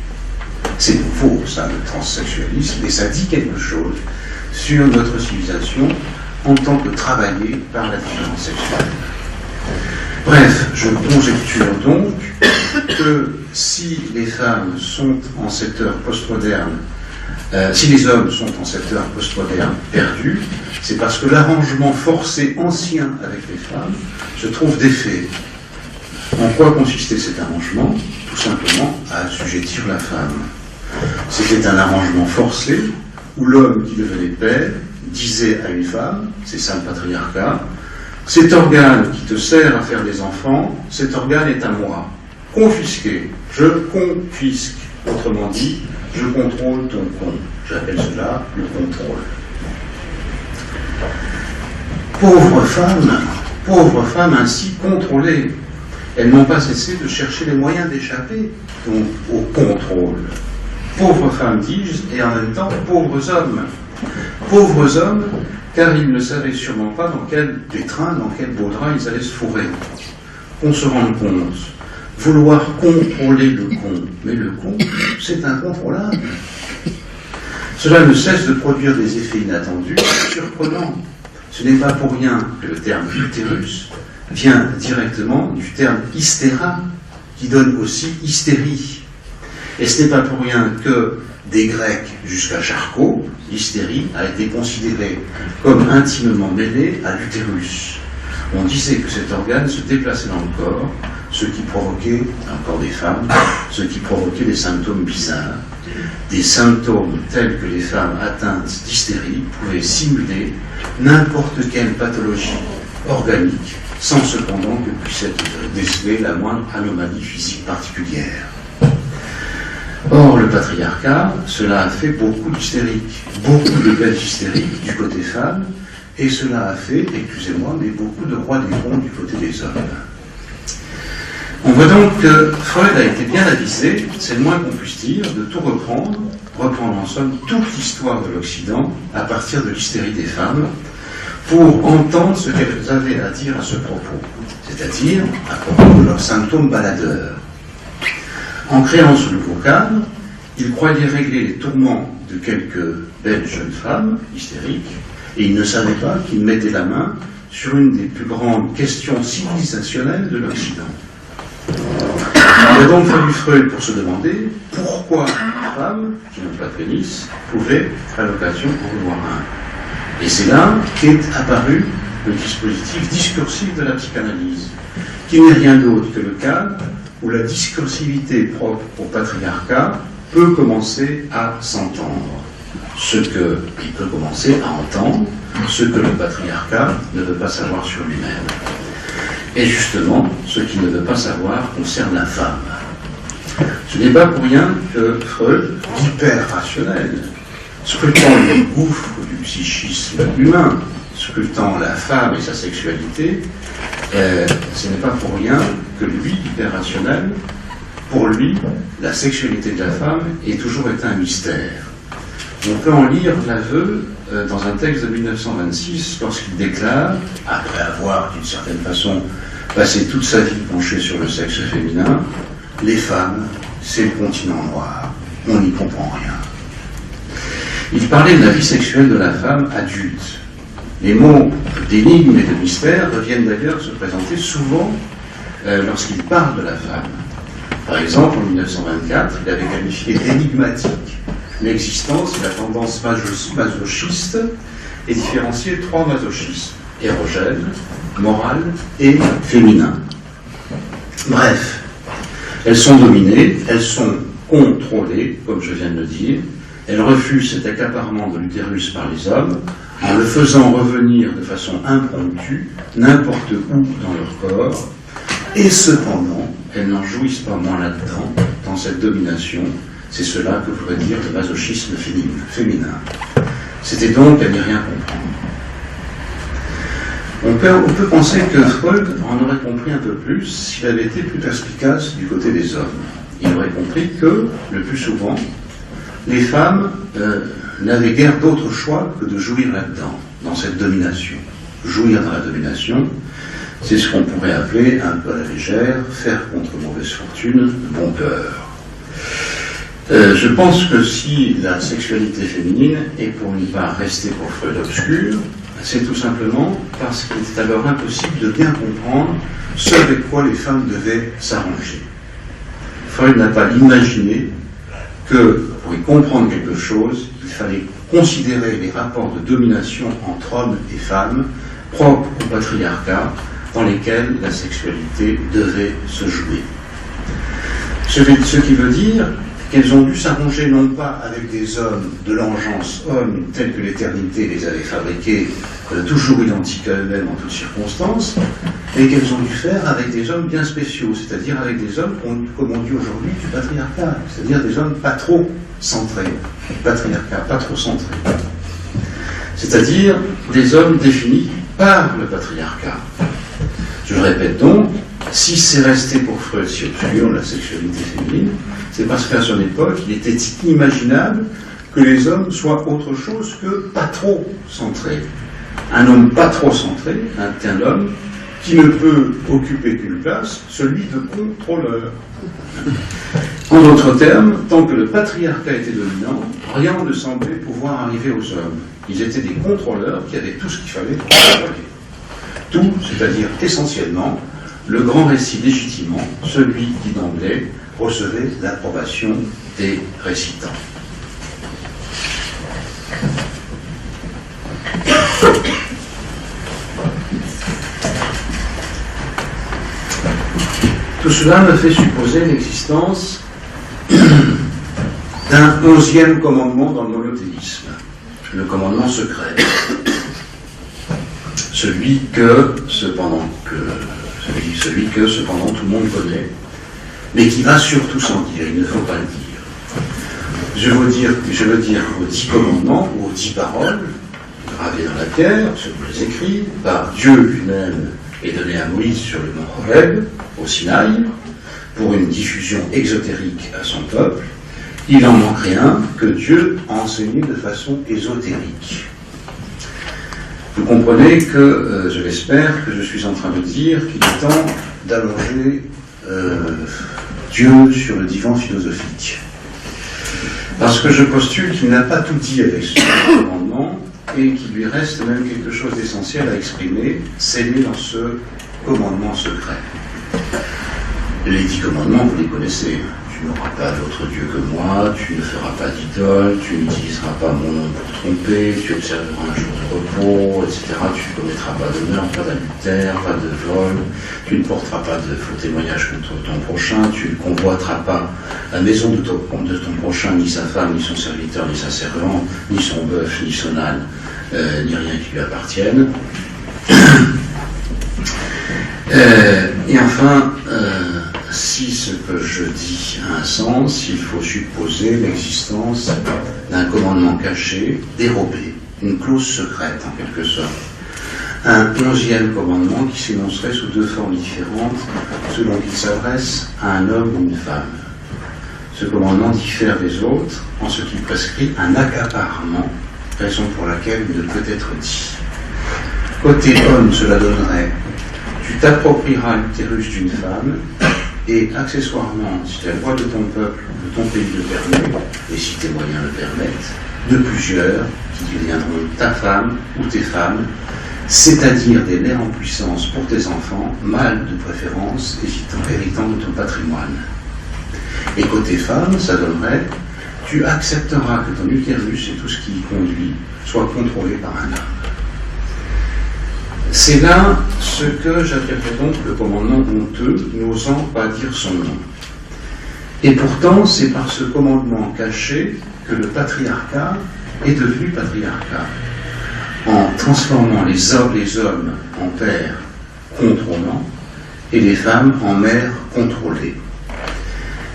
C'est nouveau, ça, le transsexualisme, et ça dit quelque chose sur notre civilisation en tant que travaillée par la différence sexuelle. Bref, je conjecture donc que si les femmes sont en cette heure postmoderne, si les hommes sont en cette heure postmoderne perdus, c'est parce que l'arrangement forcé ancien avec les femmes se trouve défait. En quoi consistait cet arrangement? Tout simplement à assujettir la femme. C'était un arrangement forcé où l'homme qui devenait père disait à une femme, c'est ça le patriarcat, cet organe qui te sert à faire des enfants, cet organe est à moi. Confisqué. Je confisque. Autrement dit, je contrôle ton con. J'appelle cela le contrôle. Pauvres femmes ainsi contrôlées. Elles n'ont pas cessé de chercher les moyens d'échapper donc au contrôle. Pauvres femmes, dis-je, et en même temps pauvres hommes. Pauvres hommes, car ils ne savaient sûrement pas dans quel pétrin, dans quel beau drap ils allaient se fourrer. Qu'on se rende compte, vouloir contrôler le con, mais le con, c'est incontrôlable. Cela ne cesse de produire des effets inattendus, surprenants. Ce n'est pas pour rien que le terme utérus vient directement du terme hystéra, qui donne aussi hystérie. Et ce n'est pas pour rien que des Grecs jusqu'à Charcot, l'hystérie a été considérée comme intimement mêlée à l'utérus. On disait que cet organe se déplaçait dans le corps, ce qui provoquait, dans le corps des femmes, ce qui provoquait des symptômes bizarres. Des symptômes tels que les femmes atteintes d'hystérie pouvaient simuler n'importe quelle pathologie organique, sans cependant que puisse être décelée la moindre anomalie physique particulière. Or, le patriarcat, cela a fait beaucoup d'hystériques, beaucoup de belles hystériques du côté femme, et cela a fait, excusez-moi, mais beaucoup de rois des ronds du côté des hommes. On voit donc que Freud a été bien avisé, c'est le moins qu'on puisse dire, de tout reprendre en somme toute l'histoire de l'Occident à partir de l'hystérie des femmes, pour entendre ce qu'elles avaient à dire à ce propos, c'est-à-dire à propos de leurs symptômes baladeurs. En créant ce nouveau cadre, il croyait régler les tourments de quelques belles jeunes femmes hystériques, et il ne savait pas qu'il mettait la main sur une des plus grandes questions civilisationnelles de l'Occident. Il a donc fallu Freud pour se demander pourquoi les femmes qui n'ont pas de pénis pouvaient, à l'occasion, en voir un. Et c'est là qu'est apparu le dispositif discursif de la psychanalyse, qui n'est rien d'autre que le cadre où la discursivité propre au patriarcat peut commencer à s'entendre. Il peut commencer à entendre ce que le patriarcat ne veut pas savoir sur lui-même. Et justement, ce qu'il ne veut pas savoir concerne la femme. Ce n'est pas pour rien que Freud, hyper rationnel, scrutant le gouffre du psychisme humain, scrutant la femme et sa sexualité, ce n'est pas pour rien que lui, hyper rationnel, pour lui, la sexualité de la femme est toujours été un mystère. On peut en lire l'aveu dans un texte de 1926 lorsqu'il déclare, après avoir d'une certaine façon passé toute sa vie penché sur le sexe féminin, les femmes, c'est le continent noir, on n'y comprend rien. Il parlait de la vie sexuelle de la femme adulte. Les mots d'énigme et de mystère reviennent d'ailleurs se présenter souvent lorsqu'il parle de la femme. Par exemple, en 1924, il avait qualifié d'énigmatique l'existence et la tendance masochiste et différencié trois masochismes, érogène, moral et féminin. Bref, elles sont dominées, elles sont contrôlées, comme je viens de le dire, elles refusent cet accaparement de l'utérus par les hommes en le faisant revenir de façon impromptue n'importe où dans leur corps, et cependant, elles n'en jouissent pas moins là-dedans, dans cette domination. C'est cela que voudrait dire le masochisme féminin. C'était donc à n'y rien comprendre. On peut penser que Freud en aurait compris un peu plus s'il avait été plus perspicace du côté des hommes. Il aurait compris que, le plus souvent, les femmes n'avaient guère d'autre choix que de jouir là-dedans, dans cette domination. Jouir dans la domination, c'est ce qu'on pourrait appeler, un peu à la légère, faire contre mauvaise fortune, bon cœur. Je pense que si la sexualité féminine est pour une part restée pour Freud obscure, c'est tout simplement parce qu'il est alors impossible de bien comprendre ce avec quoi les femmes devaient s'arranger. Freud n'a pas imaginé que pour y comprendre quelque chose, il fallait considérer les rapports de domination entre hommes et femmes propres au patriarcat dans lesquelles la sexualité devait se jouer. Ce qui veut dire qu'elles ont dû s'arranger non pas avec des hommes de l'engeance homme tels que l'éternité les avait fabriqués, toujours identiques à eux-mêmes en toutes circonstances, mais qu'elles ont dû faire avec des hommes bien spéciaux, c'est-à-dire avec des hommes, comme on dit aujourd'hui, du patriarcat, c'est-à-dire des hommes pas trop centrés, patriarcat, pas trop centrés, c'est-à-dire des hommes définis par le patriarcat. Je le répète donc, si c'est resté pour Freud si obscur, la sexualité féminine, c'est parce qu'à son époque, il était inimaginable que les hommes soient autre chose que pas trop centrés. Un homme pas trop centré est un homme qui ne peut occuper qu'une place, celui de contrôleur. En d'autres termes, tant que le patriarcat était dominant, rien ne semblait pouvoir arriver aux hommes. Ils étaient des contrôleurs qui avaient tout ce qu'il fallait pour contrôler. Tout, c'est-à-dire essentiellement, le grand récit légitimant, celui qui d'emblée recevait l'approbation des récitants. Tout cela me fait supposer l'existence d'un 11e commandement dans le monothéisme, le commandement secret, celui que cependant tout le monde connaît, mais qui va surtout sans dire, il ne faut pas le dire. Je veux dire aux 10 commandements ou aux 10 paroles gravées dans la pierre, ceux que les écrit par Dieu lui-même et donné à Moïse sur le mont Horeb, au Sinaï, pour une diffusion exotérique à son peuple. Il n'en manque rien que Dieu a enseigné de façon ésotérique. Vous comprenez que, je l'espère, que je suis en train de dire qu'il est temps d'allonger Dieu sur le divan philosophique. Parce que je postule qu'il n'a pas tout dit avec ce commandement et qu'il lui reste même quelque chose d'essentiel à exprimer, scellé dans ce commandement secret. Les 10 commandements, vous les connaissez. Tu n'auras pas d'autre Dieu que moi, tu ne feras pas d'idole, tu n'utiliseras pas mon nom pour tromper, tu observeras un jour de repos, etc. Tu ne commettras pas de meurtre, pas d'adultère, pas de vol, tu ne porteras pas de faux témoignages contre ton prochain, tu ne convoiteras pas la maison de ton prochain, ni sa femme, ni son serviteur, ni sa servante, ni son bœuf, ni son âne, ni rien qui lui appartienne. Et enfin, si ce que je dis a un sens, il faut supposer l'existence d'un commandement caché, dérobé, une clause secrète en quelque sorte. Un 11e commandement qui s'énoncerait sous 2 formes différentes selon qu'il s'adresse à un homme ou une femme. Ce commandement diffère des autres en ce qu'il prescrit un accaparement, raison pour laquelle il ne peut être dit. Côté homme, cela donnerait: tu t'approprieras l'utérus d'une femme, et accessoirement, si la loi de ton peuple, de ton pays le permet, et si tes moyens le permettent, de plusieurs qui deviendront ta femme ou tes femmes, c'est-à-dire des mères en puissance pour tes enfants, mâles de préférence, héritant de ton patrimoine. Et côté femme, ça donnerait: tu accepteras que ton utérus et tout ce qui y conduit soit contrôlé par un homme. C'est là ce que j'appellerais donc le commandement honteux, n'osant pas dire son nom. Et pourtant, c'est par ce commandement caché que le patriarcat est devenu patriarcat, en transformant les hommes en pères contrôlants et les femmes en mères contrôlées.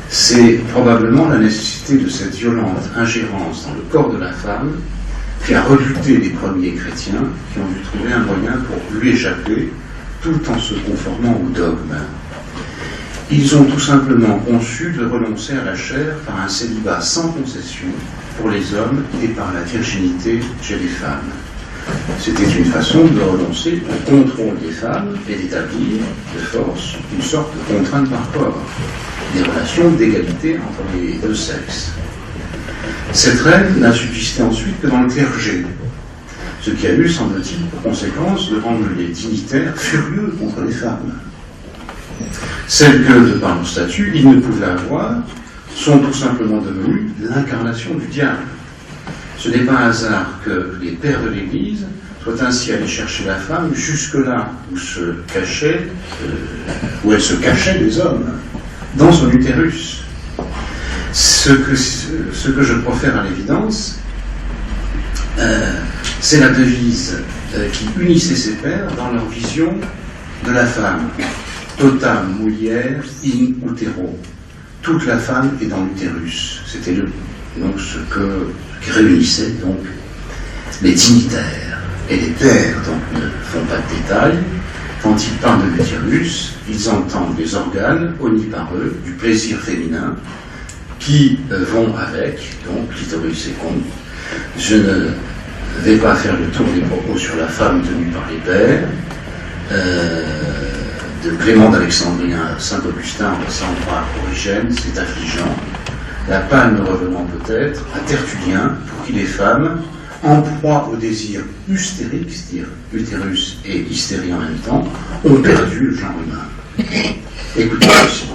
C'est probablement la nécessité de cette violente ingérence dans le corps de la femme qui a rebuté les premiers chrétiens qui ont dû trouver un moyen pour lui échapper tout en se conformant au dogme. Ils ont tout simplement conçu de renoncer à la chair par un célibat sans concession pour les hommes et par la virginité chez les femmes. C'était une façon de renoncer au contrôle des femmes et d'établir de force une sorte de contrainte par corps, des relations d'égalité entre les 2 sexes. Cette règle n'a subsisté ensuite que dans le clergé, ce qui a eu, semble-t-il, pour conséquence de rendre les dignitaires furieux contre les femmes. Celles que, de par leur statut, ils ne pouvaient avoir, sont tout simplement devenues l'incarnation du diable. Ce n'est pas un hasard que les pères de l'Église soit ainsi allé chercher la femme jusque-là où elle se cachait des hommes, dans son utérus. Ce que je profère à l'évidence, c'est la devise qui unissait ces pères dans leur vision de la femme. Totam mulier in utero. Toute la femme est dans l'utérus. C'était donc ce qui réunissait donc les dignitaires. Et les pères donc ne font pas de détails. Quand ils parlent de l'utérus, ils entendent les organes, omnipareux, du plaisir féminin, qui vont avec, donc clitoris et con. Je ne vais pas faire le tour des propos sur la femme tenue par les pères, de Clément d'Alexandrie à Saint-Augustin en passant par Origène, c'est affligeant. La palme revenant peut-être à Tertullien, pour qui les femmes, en proie au désir hystérique, c'est-à-dire utérus et hystérie en même temps, ont perdu le genre humain. Écoutez ceci.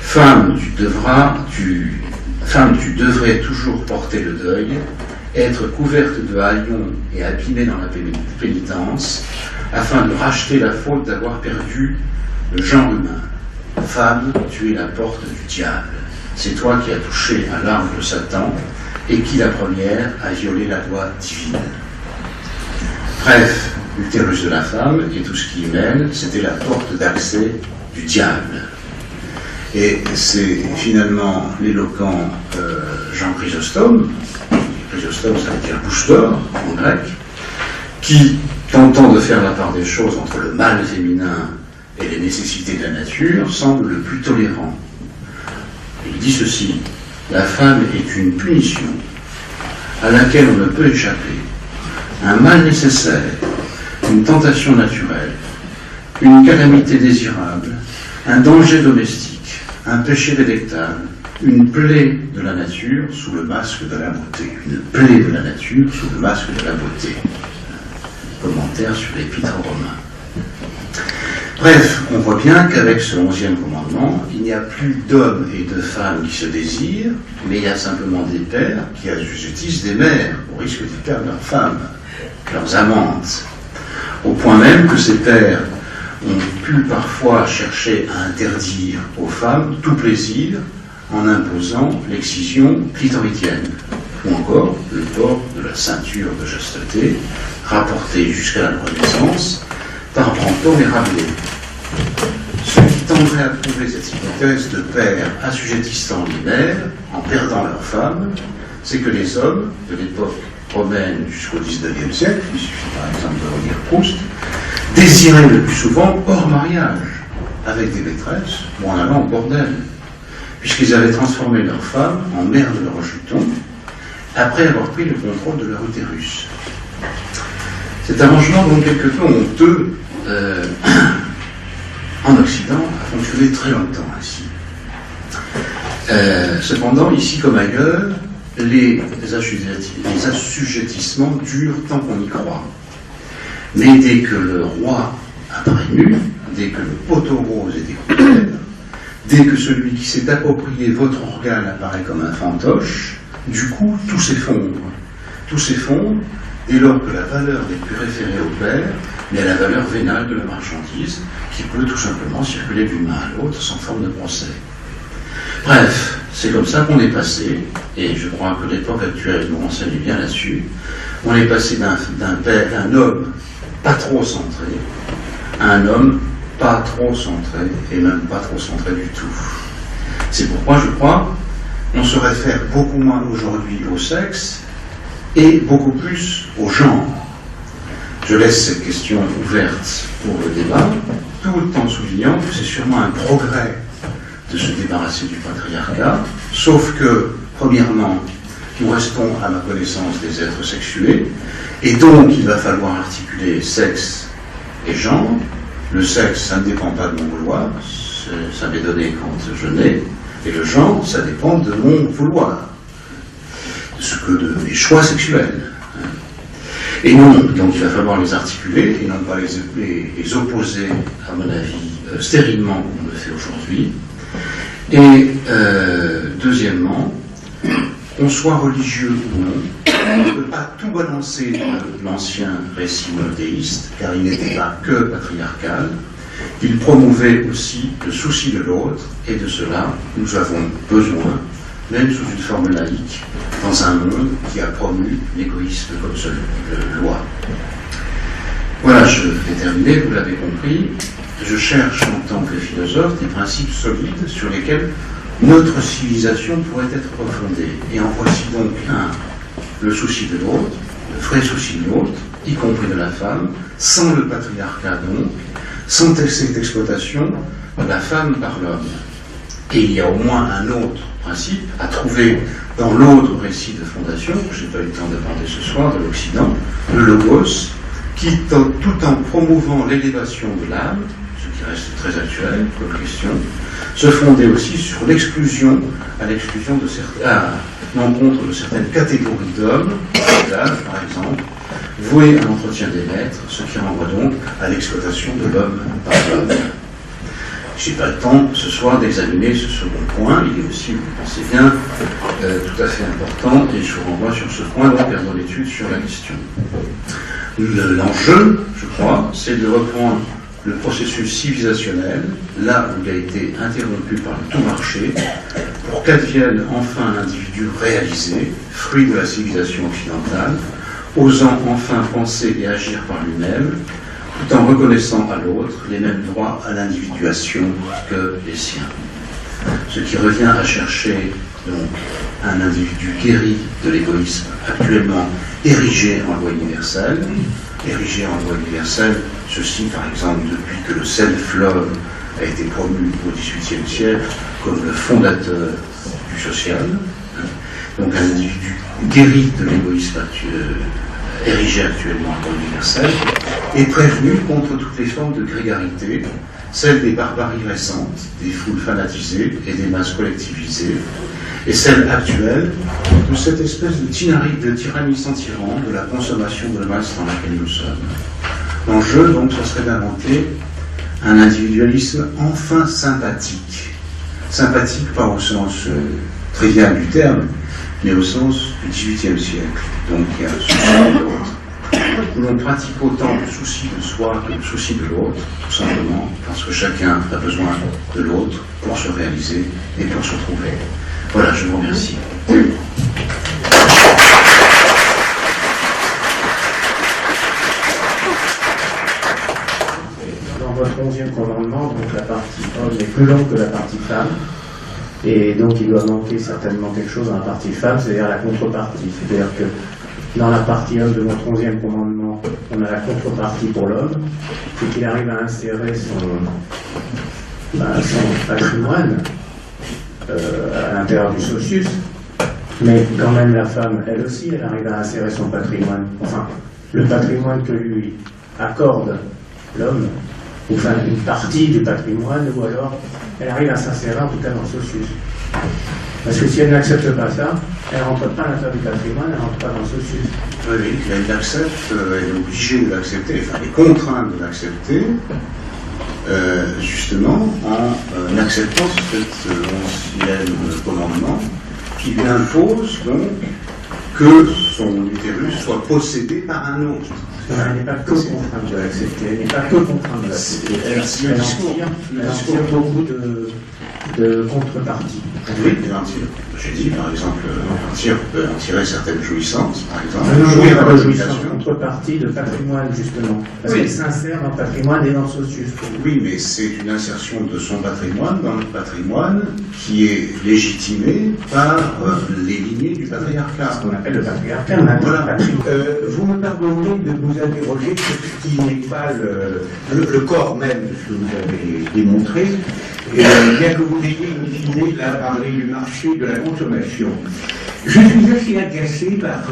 Femme, tu devrais toujours porter le deuil, être couverte de haillons et abîmée dans la pénitence, afin de racheter la faute d'avoir perdu le genre humain. Femme, tu es la porte du diable. C'est toi qui as touché à l'arme de Satan et qui, la première, a violé la loi divine. Bref, l'utérus de la femme et tout ce qui y mène, c'était la porte d'accès du diable. Et c'est finalement l'éloquent Jean Chrysostome, Chrysostome ça veut dire bouche d'or en grec, qui, tentant de faire la part des choses entre le mal féminin et les nécessités de la nature, semble le plus tolérant. Il dit ceci: la femme est une punition à laquelle on ne peut échapper, un mal nécessaire, une tentation naturelle, une calamité désirable, un danger domestique, un péché délectable, une plaie de la nature sous le masque de la beauté. Une plaie de la nature sous le masque de la beauté. Commentaire sur l'Épître aux Romains. Bref, on voit bien qu'avec ce 11e commandement, il n'y a plus d'hommes et de femmes qui se désirent, mais il y a simplement des pères qui assujettissent des mères au risque d'y perdre leurs femmes, leurs amantes, au point même que ces pères ont pu parfois chercher à interdire aux femmes tout plaisir en imposant l'excision clitoridienne, ou encore le port de la ceinture de chasteté, rapportée jusqu'à la Renaissance par Brantôme et Rabelais. Ceux qui tendraient à prouver cette hypothèse de pères assujettissant les mères en perdant leurs femmes, c'est que les hommes de l'époque romaine jusqu'au XIXe siècle, il suffit par exemple de relire Proust, désiraient le plus souvent hors mariage, avec des maîtresses ou en allant au bordel, puisqu'ils avaient transformé leurs femmes en mères de leurs jetons, après avoir pris le contrôle de leur utérus. Cet arrangement, donc quelque peu honteux, en Occident, a fonctionné très longtemps ainsi. Cependant, ici comme ailleurs, les assujettissements durent tant qu'on y croit. Mais dès que le roi apparaît nu, dès que le poteau rose est découvert, dès que celui qui s'est approprié votre organe apparaît comme un fantoche, du coup, tout s'effondre. Tout s'effondre dès lors que la valeur n'est plus référée au père, mais à la valeur vénale de la marchandise, qui peut tout simplement circuler d'une main à l'autre sans forme de procès. Bref, c'est comme ça qu'on est passé, et je crois que l'époque actuelle nous renseigne bien là-dessus, on est passé d'un homme pas trop centré à un homme pas trop centré, et même pas trop centré du tout. C'est pourquoi, je crois, on se réfère beaucoup moins aujourd'hui au sexe et beaucoup plus au genre. Je laisse cette question ouverte pour le débat, tout en soulignant que c'est sûrement un progrès de se débarrasser du patriarcat, sauf que, premièrement, nous restons à ma connaissance des êtres sexués, et donc il va falloir articuler sexe et genre. Le sexe, ça ne dépend pas de mon vouloir, ça m'est donné quand je nais, et le genre, ça dépend de mon vouloir, de mes choix sexuels. Et non, donc il va falloir les articuler, et non pas les opposer, à mon avis, stérilement, comme on le fait aujourd'hui. Et deuxièmement, qu'on soit religieux ou non, on ne peut pas tout balancer de l'ancien récit monothéiste, car il n'était pas que patriarcal. Il promouvait aussi le souci de l'autre, et de cela, nous avons besoin, même sous une forme laïque, dans un monde qui a promu l'égoïsme comme seule loi. Voilà, je vais terminer, vous l'avez compris. Je cherche en tant que philosophe des principes solides sur lesquels notre civilisation pourrait être refondée. Et en voici donc un, le souci de l'autre, le vrai souci de l'autre, y compris de la femme, sans le patriarcat donc, sans cette exploitation de la femme par l'homme. Et il y a au moins un autre principe à trouver dans l'autre récit de fondation, que je n'ai pas eu le temps d'aborder ce soir, de l'Occident, le logos, qui, tout en promouvant l'élévation de l'âme, ce qui reste très actuel comme question, se fondait aussi sur l'exclusion, à l'encontre de certaines catégories d'hommes, par exemple, voués à l'entretien des maîtres, ce qui renvoie donc à l'exploitation de l'homme par l'homme. Je n'ai pas le temps ce soir d'examiner ce second point, il est aussi, vous pensez bien, tout à fait important, et je vous renvoie sur ce point donc vers nos études sur la question. L'enjeu, je crois, c'est de reprendre le processus civilisationnel, là où il a été interrompu par le tout marché, pour qu'advienne enfin un individu réalisé, fruit de la civilisation occidentale, osant enfin penser et agir par lui-même, tout en reconnaissant à l'autre les mêmes droits à l'individuation que les siens. Ce qui revient à chercher donc un individu guéri de l'égoïsme actuellement érigé en loi universelle. Érigé en loi universelle, ceci par exemple depuis que le self-love a été promu au XVIIIe siècle comme le fondateur du social. Donc un individu guéri de l'égoïsme érigé actuellement en loi universelle est prévenu contre toutes les formes de grégarité, celle des barbaries récentes, des foules fanatisées et des masses collectivisées, et celle actuelle de cette espèce de tyrannie sans tyran, de la consommation de masse dans laquelle nous sommes. L'enjeu, donc, ce serait d'inventer un individualisme enfin sympathique. Sympathique pas au sens trivial du terme, mais au sens du XVIIIe siècle. Donc il y a un souci de l'autre, où l'on pratique autant le souci de soi que le souci de l'autre, tout simplement parce que chacun a besoin de l'autre pour se réaliser et pour se trouver. Voilà, je vous remercie.
Dans votre 11e commandement, donc la partie homme est plus longue que la partie femme. Et donc il doit manquer certainement quelque chose dans la partie femme, c'est-à-dire la contrepartie. C'est-à-dire que dans la partie homme de notre 11e commandement, on a la contrepartie pour l'homme, c'est qu'il arrive à insérer son patrimoine à l'intérieur du socius, mais quand même la femme, elle aussi, elle arrive à insérer son patrimoine, enfin, le patrimoine que lui accorde l'homme, enfin une partie du patrimoine, ou alors elle arrive à s'insérer en tout cas dans le socius. Parce que si elle n'accepte pas ça, elle ne rentre pas à l'intérieur du patrimoine, elle ne rentre pas dans le socius.
Oui, elle l'accepte, elle est obligée de l'accepter, enfin elle est contrainte de l'accepter, justement en acceptant cet 11e commandement qui lui impose donc que son utérus soit possédé par un autre.
Elle n'est pas que contrainte de l'accepter, elle n'est pas que contrainte de l'accepter. Elle en tire beaucoup de contreparties.
Oui, j'ai dit par exemple, peut en tirer certaines jouissances, par exemple.
Jouir à la jouissance, contrepartie de patrimoine, justement. Parce qu'elle s'insère dans le patrimoine et dans le socius.
Oui, mais c'est une insertion de son patrimoine dans le patrimoine qui est légitimé par les lignées du patriarcat.
Ce qu'on appelle le patriarcat.
Voilà.
Vous me pardonnez de vous interroger sur ce qui n'est pas le corps même de ce que vous avez démontré, bien que vous ayez imaginé là parler du marché de la consommation. Je suis assez agacé par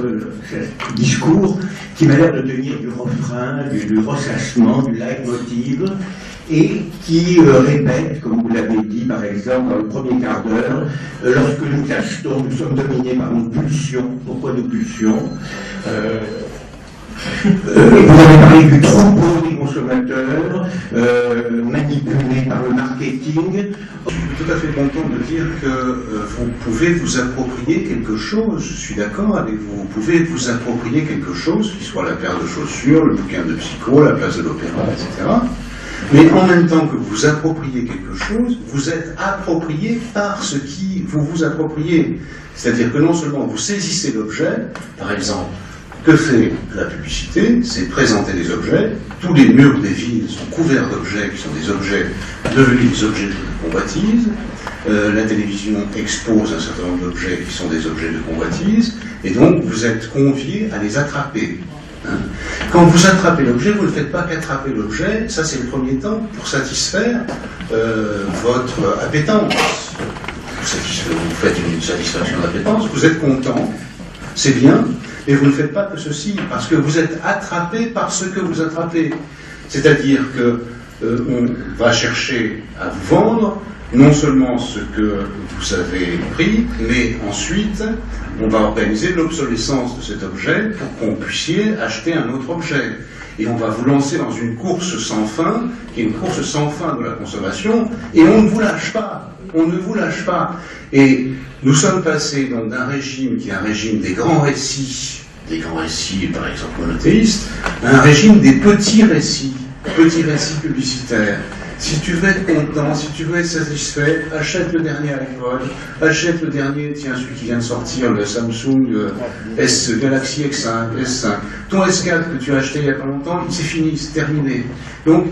ce discours qui m'a l'air de tenir du refrain, du ressassement, du leitmotiv, et qui répète, comme vous l'avez dit par exemple dans le premier quart d'heure, lorsque nous achetons, nous sommes dominés par une pulsion. Pourquoi nos pulsions? Vous avez parlé du troupeau des consommateurs, manipulé par le marketing.
Je suis tout à fait content de dire que vous pouvez vous approprier quelque chose, je suis d'accord avec vous, vous pouvez vous approprier quelque chose, qui soit la paire de chaussures, le bouquin de psycho, la place de l'opéra, etc. Mais en même temps que vous appropriez quelque chose, vous êtes approprié par ce qui vous vous appropriez. C'est-à-dire que non seulement vous saisissez l'objet, par exemple, que fait la publicité? C'est présenter des objets. Tous les murs des villes sont couverts d'objets qui sont des objets devenus des objets de convoitise. La télévision expose un certain nombre d'objets qui sont des objets de convoitise. Et donc, vous êtes conviés à les attraper. Quand vous attrapez l'objet, vous ne faites pas qu'attraper l'objet. Ça, c'est le premier temps pour satisfaire votre appétence. Vous faites une satisfaction d'appétence, vous êtes content, c'est bien. Et vous ne faites pas que ceci, parce que vous êtes attrapé par ce que vous attrapez. C'est-à-dire que on va chercher à vous vendre non seulement ce que vous avez pris, mais ensuite on va organiser l'obsolescence de cet objet pour qu'on puissiez acheter un autre objet. Et on va vous lancer dans une course sans fin, qui est une course sans fin de la consommation, et on ne vous lâche pas. On ne vous lâche pas. Et nous sommes passés donc d'un régime qui est un régime des grands récits par exemple monothéistes, à un régime des petits récits publicitaires. Si tu veux être content, si tu veux être satisfait, achète le dernier iPhone, achète le dernier, tiens, celui qui vient de sortir, le Samsung Galaxy S5. Ton S4 que tu as acheté il y a pas longtemps, c'est fini, c'est terminé. Donc,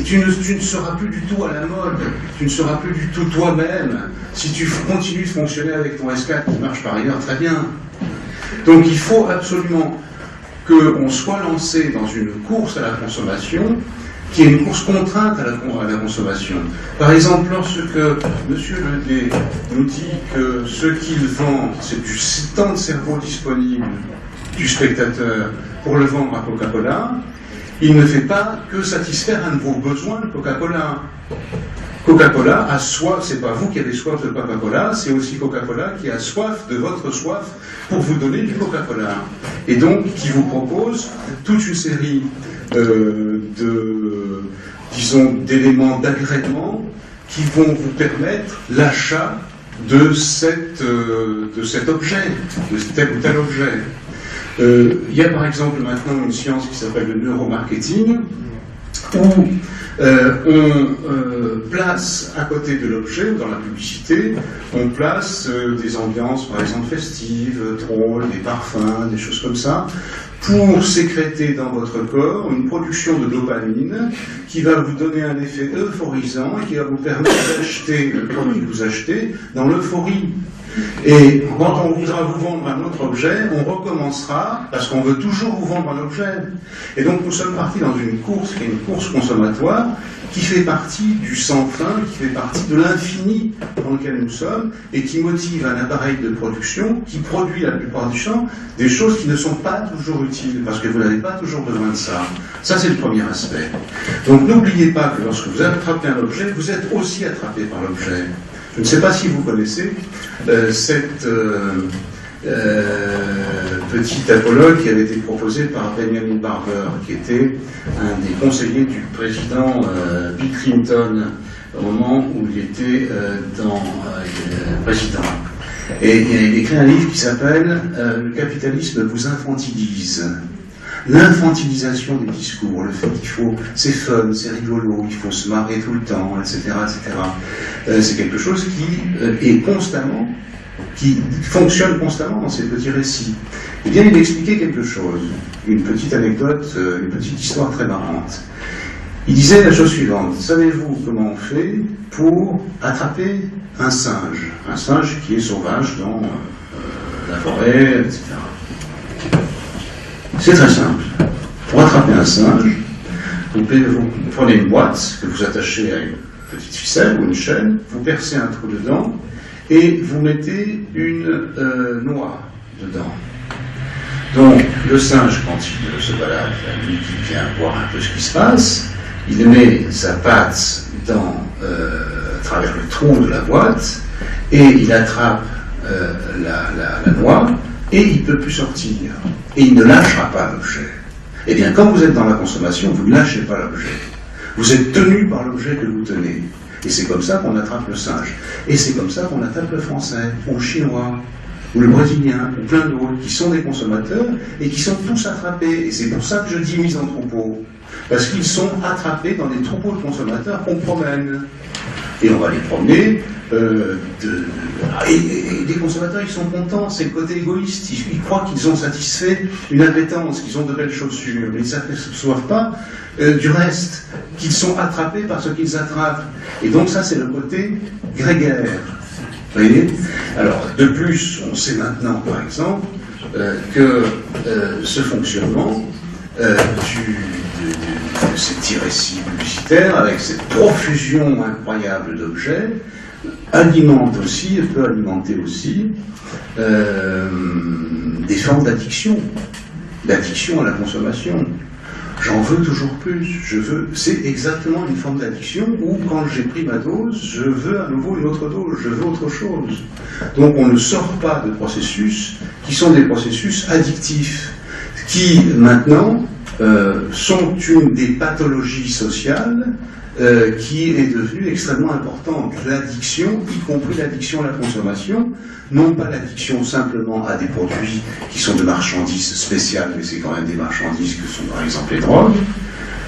tu ne seras plus du tout à la mode, tu ne seras plus du tout toi-même si tu continues de fonctionner avec ton S4 qui marche par ailleurs très bien. Donc, il faut absolument qu'on soit lancé dans une course à la consommation qui est une course contrainte à la consommation. Par exemple, lorsque M. Ledet nous dit que ce qu'il vend, c'est du temps de cerveau disponible du spectateur pour le vendre à Coca-Cola, il ne fait pas que satisfaire un de vos besoins de Coca-Cola. Coca-Cola a soif, c'est pas vous qui avez soif de Coca-Cola, c'est aussi Coca-Cola qui a soif de votre soif pour vous donner du Coca-Cola. Et donc, qui vous propose toute une série d'éléments d'agrément qui vont vous permettre l'achat de cet objet, de tel ou tel objet. Il y a par exemple maintenant une science qui s'appelle le neuromarketing, où on place à côté de l'objet, dans la publicité, on place des ambiances par exemple festives, drôles, des parfums, des choses comme ça, pour sécréter dans votre corps une production de dopamine qui va vous donner un effet euphorisant et qui va vous permettre d'acheter le produit que vous achetez dans l'euphorie. Et quand on voudra vous vendre un autre objet, on recommencera, parce qu'on veut toujours vous vendre un objet. Et donc nous sommes partis dans une course qui est une course consommatoire, qui fait partie du sans fin, qui fait partie de l'infini dans lequel nous sommes, et qui motive un appareil de production qui produit la plupart du temps des choses qui ne sont pas toujours utiles, parce que vous n'avez pas toujours besoin de ça. Ça, c'est le premier aspect. Donc n'oubliez pas que lorsque vous attrapez un objet, vous êtes aussi attrapé par l'objet. Je ne sais pas si vous connaissez cette petit apologue qui avait été proposé par Benjamin Barber, qui était un des conseillers du président Bill Clinton au moment où il était président. Et il a écrit un livre qui s'appelle « Le capitalisme vous infantilise ». L'infantilisation des discours, le fait qu'il faut, c'est fun, c'est rigolo, il faut se marrer tout le temps, etc., etc. C'est quelque chose qui est constamment, qui fonctionne constamment dans ces petits récits. Eh bien, il expliquait quelque chose, une petite anecdote, une petite histoire très marrante. Il disait la chose suivante: savez-vous comment on fait pour attraper un singe qui est sauvage dans la forêt, etc. C'est très simple. Pour attraper un singe, vous prenez une boîte que vous attachez à une petite ficelle ou une chaîne, vous percez un trou dedans et vous mettez une noix dedans. Donc, le singe, quand il se balade la nuit, il vient voir un peu ce qui se passe, il met sa patte à travers le trou de la boîte et il attrape la noix et il ne peut plus sortir. Et il ne lâchera pas l'objet. Eh bien, quand vous êtes dans la consommation, vous ne lâchez pas l'objet. Vous êtes tenu par l'objet que vous tenez. Et c'est comme ça qu'on attrape le singe. Et c'est comme ça qu'on attrape le français, ou le chinois, ou le brésilien, ou plein d'autres, qui sont des consommateurs et qui sont tous attrapés. Et c'est pour ça que je dis mise en troupeau. Parce qu'ils sont attrapés dans des troupeaux de consommateurs qu'on promène. Et on va les promener. Et les consommateurs, ils sont contents, c'est le côté égoïste. Ils croient qu'ils ont satisfait une appétence, qu'ils ont de belles chaussures, mais ils ne s'aperçoivent pas du reste, qu'ils sont attrapés par ce qu'ils attrapent. Et donc ça, c'est le côté grégaire. Vous voyez ? Alors, de plus, on sait maintenant, par exemple, que ce fonctionnement de ces petits récits publicitaires, avec cette profusion incroyable d'objets, alimente aussi, et peut alimenter aussi, des formes d'addiction à la consommation. J'en veux toujours plus, c'est exactement une forme d'addiction où quand j'ai pris ma dose, je veux à nouveau une autre dose, je veux autre chose. Donc on ne sort pas de processus qui sont des processus addictifs, qui maintenant sont une des pathologies sociales qui est devenue extrêmement importante. L'addiction, y compris l'addiction à la consommation, non pas l'addiction simplement à des produits qui sont de marchandises spéciales, mais c'est quand même des marchandises que sont par exemple les drogues.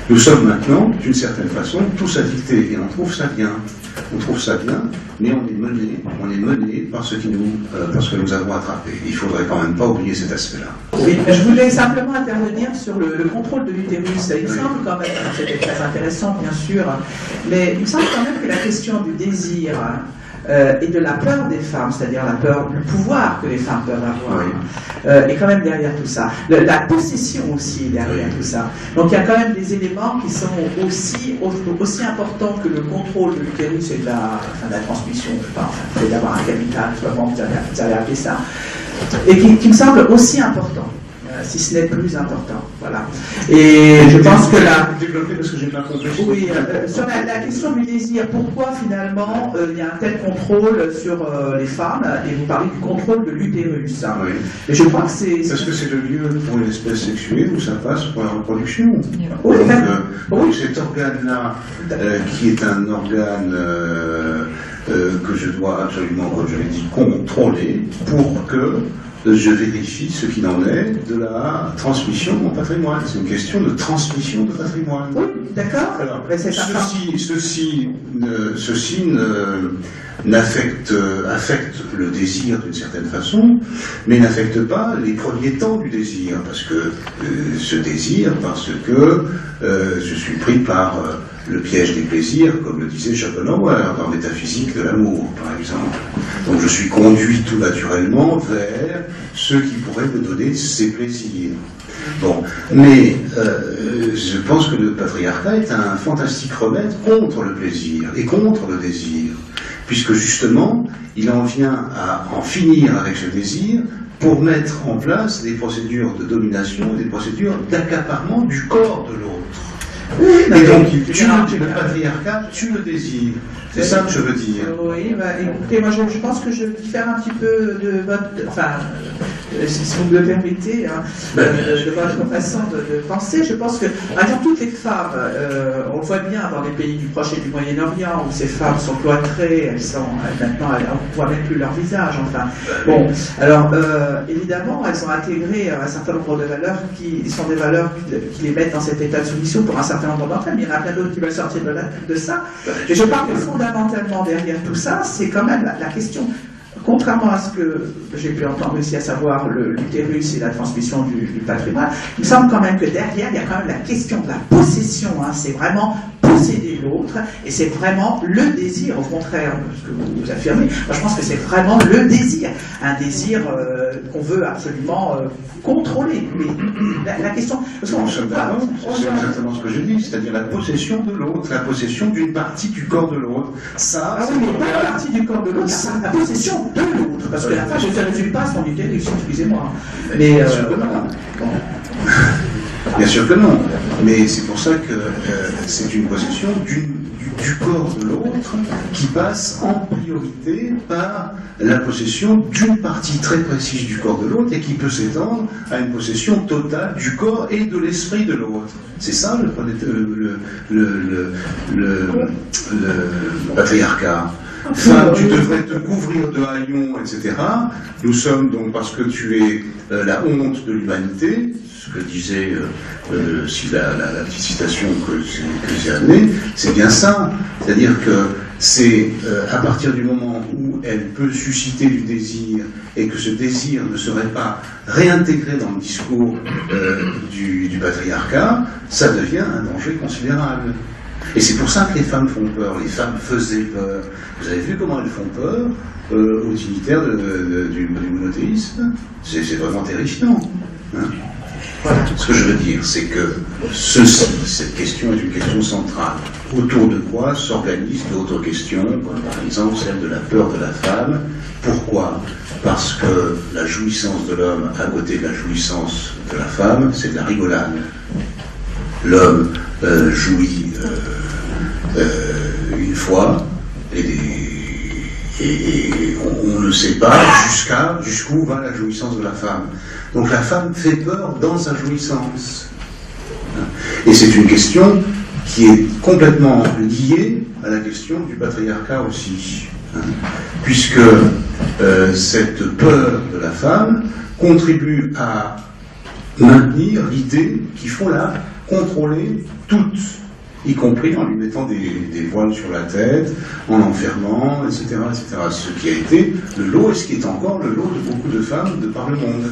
Nous sommes maintenant, d'une certaine façon, tous addictés, et on trouve ça bien. On trouve ça bien, mais on est mené par ce que nous avons attrapé. Il ne faudrait quand même pas oublier cet aspect-là.
Oui, je voulais simplement intervenir sur le contrôle de l'utérus. Il me semble quand même, c'était très intéressant bien sûr, mais il me semble quand même que la question du désir et de la peur des femmes, c'est-à-dire la peur, le pouvoir que les femmes peuvent avoir, est quand même derrière tout ça. La possession aussi est derrière tout ça. Donc il y a quand même des éléments qui sont aussi importants que le contrôle de l'utérus et de la transmission, je sais pas, enfin, le fait d'avoir un capital, je sais pas comment vous avez appelé ça, et qui me semble aussi important. Si ce n'est plus important, voilà. Et je pense que là,
développer parce que j'ai pas compris.
oui, sur la question du désir, pourquoi finalement il y a un tel contrôle sur les femmes, et vous parlez du contrôle de l'utérus.
Oui.
Et je crois que c'est
Parce que c'est le lieu pour une espèce sexuée où ça passe pour la reproduction.
Oui,
Donc cet organe-là, qui est un organe que je dois absolument, comme je l'ai dit, contrôler pour que je vérifie ce qu'il en est de la transmission de mon patrimoine. C'est une question de transmission de patrimoine.
Oui, d'accord.
Alors,
Mais c'est
ceci affecte le désir d'une certaine façon, mais n'affecte pas les premiers temps du désir, parce que ce désir, parce que je suis pris par le piège des plaisirs, comme le disait Schopenhauer dans Métaphysique de l'amour, par exemple. Donc je suis conduit tout naturellement vers ceux qui pourraient me donner ces plaisirs. Bon, mais je pense que le patriarcat est un fantastique remède contre le plaisir et contre le désir, puisque justement, il en vient à en finir avec ce désir pour mettre en place des procédures de domination et des procédures d'accaparement du corps de l'autre. Et donc, le patriarcat tue le désir. C'est ça que je veux dire.
Oui, bah, écoutez, moi je pense que je diffère un petit peu de votre, enfin, si vous me le permettez, hein, de votre façon de penser. Je pense que, par exemple, toutes les femmes, on le voit bien dans les pays du Proche et du Moyen-Orient, où ces femmes sont cloîtrées, maintenant, on ne voit même plus leur visage, enfin. Bon, alors, évidemment, elles ont intégré un certain nombre de valeurs qui sont des valeurs qui les mettent dans cet état de soumission pour un certain nombre d'entre elles, mais il y en a plein d'autres qui veulent sortir de ça. Et je parle que fondamentalement derrière tout ça, c'est quand même la question, contrairement à ce que j'ai pu entendre ici, à savoir l'utérus et la transmission du patrimoine, il me semble quand même que derrière, il y a quand même la question de la possession, hein, c'est vraiment posséder l'autre, et c'est vraiment le désir, au contraire de ce que vous affirmez. Moi, je pense que c'est vraiment le désir, un désir qu'on veut absolument contrôler. Mais la question...
C'est exactement ce que je dis, c'est-à-dire la possession de l'autre, la possession d'une partie du corps de l'autre. Ça,
ah oui, mais pas la partie du corps de l'autre, la possession de l'autre, parce que la femme ne résume pas son utérus, excusez-moi. Mais... bon.
Bien sûr que non, mais c'est pour ça que c'est une possession du du corps de l'autre qui passe en priorité par la possession d'une partie très précise du corps de l'autre et qui peut s'étendre à une possession totale du corps et de l'esprit de l'autre. C'est ça le patriarcat. Femme, tu devrais te couvrir de haillons, etc. Nous sommes donc, parce que tu es la honte de l'humanité, ce que disait la petite citation que j'ai amenée, c'est bien ça. C'est-à-dire que c'est à partir du moment où elle peut susciter du désir et que ce désir ne serait pas réintégré dans le discours du patriarcat, ça devient un danger considérable. Et c'est pour ça que les femmes font peur, les femmes faisaient peur. Vous avez vu comment elles font peur aux dignitaires du monothéisme? C'est vraiment terrifiant. Hein. Voilà. Ce que je veux dire, c'est que cette question est une question centrale. Autour de quoi s'organisent d'autres questions, comme par exemple celle de la peur de la femme. Pourquoi? Parce que la jouissance de l'homme à côté de la jouissance de la femme, c'est de la rigolade. L'homme jouit une fois et on ne sait pas jusqu'où va la jouissance de la femme. Donc la femme fait peur dans sa jouissance. Et c'est une question qui est complètement liée à la question du patriarcat aussi. Puisque cette peur de la femme contribue à maintenir l'idée qu'il faut la contrôler toute, y compris en lui mettant des voiles sur la tête, en l'enfermant, etc., etc. Ce qui a été le lot, et ce qui est encore le lot de beaucoup de femmes de par le monde.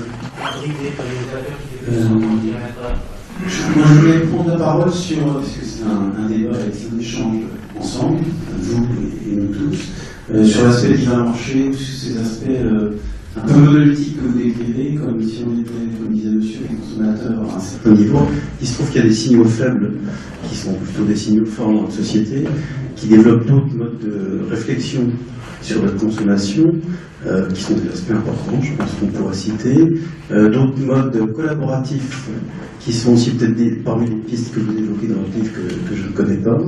Moi, je voulais prendre la parole sur, parce que c'est un débat et un échange ensemble, vous et nous tous, sur l'aspect du libre marché, sur ces aspects un peu monolithiques que vous décrivez, comme si on était, comme disait monsieur, les consommateurs à un certain niveau. Il se trouve qu'il y a des signaux faibles, qui sont plutôt des signaux forts dans notre société, qui développent d'autres modes de réflexion sur notre consommation, qui sont des aspects importants, je pense qu'on pourrait citer, d'autres modes collaboratifs, qui sont aussi peut-être parmi les pistes que vous évoquez dans votre livre que je ne connais pas,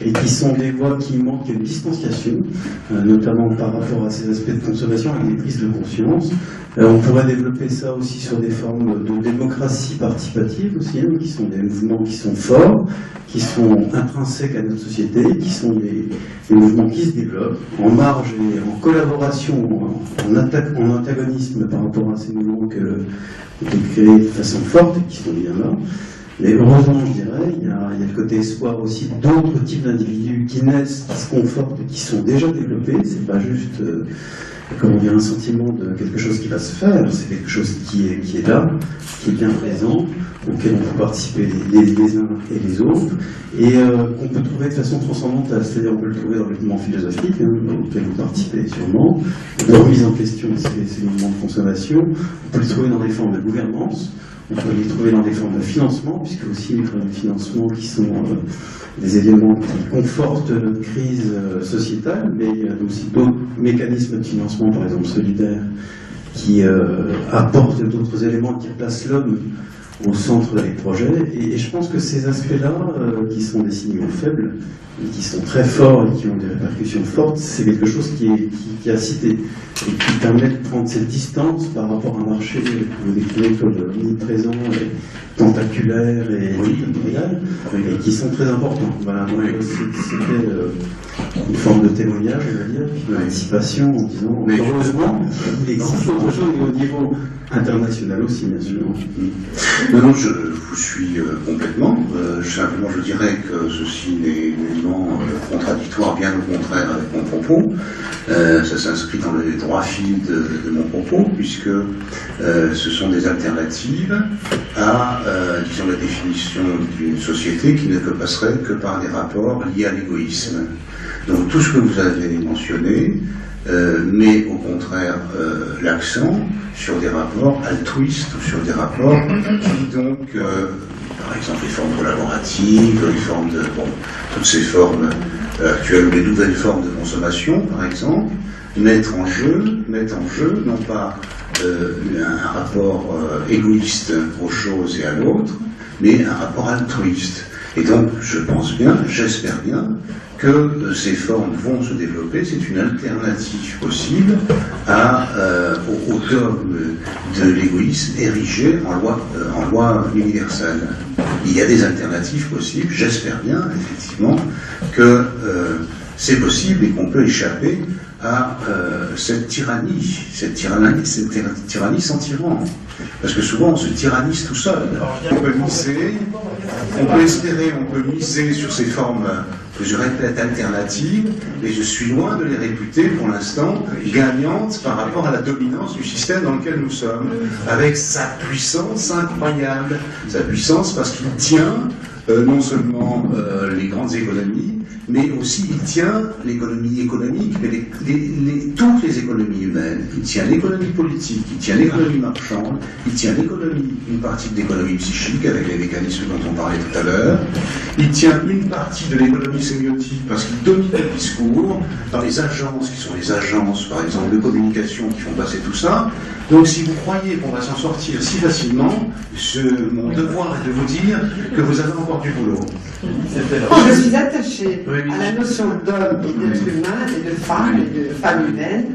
et qui sont des voies qui manquent une distanciation, notamment par rapport à ces aspects de consommation avec des prises de conscience. On pourrait développer ça aussi sur des formes de démocratie participative aussi, hein, qui sont des mouvements qui sont forts, qui sont intrinsèques à notre société, qui sont des mouvements qui se développent en marge et en collaboration, en antagonisme par rapport à ces mouvements qui ont été créés de façon forte et qui sont bien là. Mais heureusement, je dirais, il y a le côté espoir aussi d'autres types d'individus qui naissent, qui se confortent, qui sont déjà développés. C'est pas juste, comment dire, un sentiment de quelque chose qui va se faire, c'est quelque chose qui est là, qui est bien présent, auquel on peut participer les uns et les autres, et qu'on peut trouver de façon transcendantale, c'est-à-dire on peut le trouver dans le mouvement philosophique, hein, auquel vous participez sûrement, de remise en question de ces mouvements de consommation, on peut le trouver dans des formes de gouvernance, on peut les trouver dans des formes de financement, puisque aussi les formes de financement qui sont des éléments qui confortent notre crise sociétale, mais il y a aussi d'autres mécanismes de financement, par exemple solidaire, qui apportent d'autres éléments qui placent l'homme au centre des projets. Et je pense que ces aspects-là, qui sont des signaux faibles, et qui sont très forts et qui ont des répercussions fortes, c'est quelque chose qui est à citer et qui permet de prendre cette distance par rapport à un marché que vous décrivez comme omniprésent et tentaculaire et dictatorial, et qui sont très importants. Voilà, donc c'était une forme de témoignage, on va dire, d'anticipation en disant heureusement il existe autre chose au niveau international aussi, bien sûr.
Non, je vous suis complètement. Simplement, je dirais que ceci n'est nullement contradictoire, bien au contraire avec mon propos. Ça s'inscrit dans les droits fils de mon propos, puisque ce sont des alternatives à, disons, la définition d'une société qui ne passerait que par des rapports liés à l'égoïsme. Donc tout ce que vous avez mentionné met au contraire l'accent sur des rapports altruistes ou sur des rapports qui donc, par exemple les formes collaboratives, les formes de, toutes ces formes actuelles ou les nouvelles formes de consommation par exemple, mettre en jeu non pas un rapport égoïste aux choses et à l'autre, mais un rapport altruiste. Et donc, je pense bien, j'espère bien, que ces formes vont se développer. C'est une alternative possible au dogme de l'égoïsme érigé en loi universelle. Il y a des alternatives possibles, j'espère bien, effectivement, que c'est possible et qu'on peut échapper à cette tyrannie sans tyran. Parce que souvent on se tyrannise tout seul. On peut espérer, on peut miser sur ces formes que je répète alternatives, et je suis loin de les réputer pour l'instant gagnantes par rapport à la dominance du système dans lequel nous sommes, avec sa puissance incroyable. Sa puissance parce qu'il tient non seulement les grandes économies, mais aussi il tient l'économie économique, mais toutes les économies humaines. Il tient l'économie politique, il tient l'économie marchande, il tient une partie de l'économie psychique avec les mécanismes dont on parlait tout à l'heure. Il tient une partie de l'économie sémiotique parce qu'il domine le discours dans les agences qui sont les agences, par exemple, de communication qui font passer tout ça. Donc si vous croyez qu'on va s'en sortir si facilement, mon devoir est de vous dire que vous avez encore du boulot.
Je suis attachée à la notion d'homme et d'être humain et de femme humaine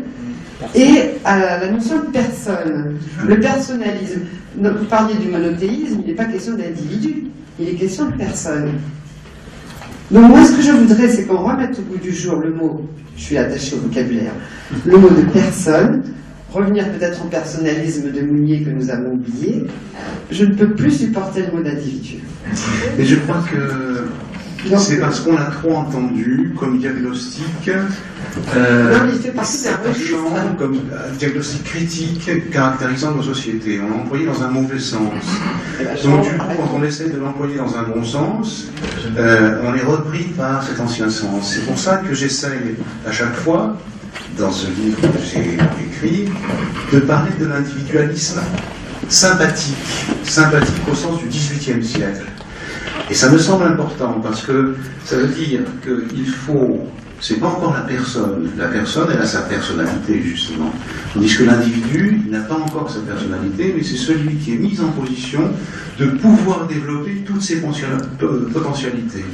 et à la notion de personne. Le personnalisme. Vous parliez du monothéisme, il n'est pas question d'individu, il est question de personne. Donc moi, ce que je voudrais, c'est qu'on remette au goût du jour le mot, je suis attachée au vocabulaire, le mot de personne, revenir peut-être au personnalisme de Mounier que nous avons oublié. Je ne peux plus supporter le mot d'individu.
Et je crois que c'est parce qu'on l'a trop entendu comme diagnostic, comme diagnostic critique caractérisant nos sociétés. On l'a employé dans un mauvais sens. Donc du coup, quand on essaie de l'employer dans un bon sens, on est repris par cet ancien sens. C'est pour ça que j'essaye à chaque fois, dans ce livre que j'ai écrit, de parler de l'individualisme sympathique au sens du XVIIIe siècle. Et ça me semble important parce que ça veut dire qu'il faut, c'est pas encore la personne elle a sa personnalité justement, tandis que l'individu n'a pas encore sa personnalité, mais c'est celui qui est mis en position de pouvoir développer toutes ses potentialités.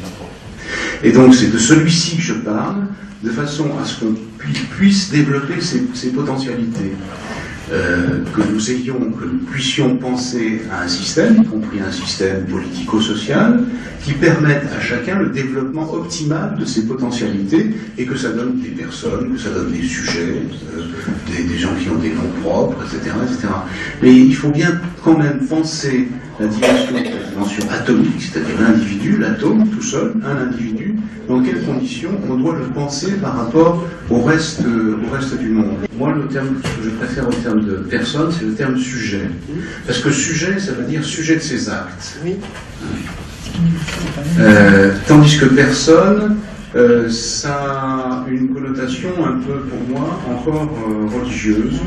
Et donc c'est de celui-ci que je parle, de façon à ce qu'on puisse développer ses potentialités. Que nous puissions penser à un système, y compris un système politico-social, qui permette à chacun le développement optimal de ses potentialités, et que ça donne des personnes, que ça donne des sujets, des gens qui ont des noms propres, etc., etc. Mais il faut bien quand même penser la dimension atomique, c'est-à-dire l'individu, l'atome tout seul, un individu, dans quelles conditions on doit le penser par rapport au reste du monde. Moi, le terme que je préfère au terme de personne, c'est le terme sujet. Parce que sujet, ça veut dire sujet de ses actes.
Oui.
Tandis que personne, ça a une connotation un peu, pour moi, encore religieuse,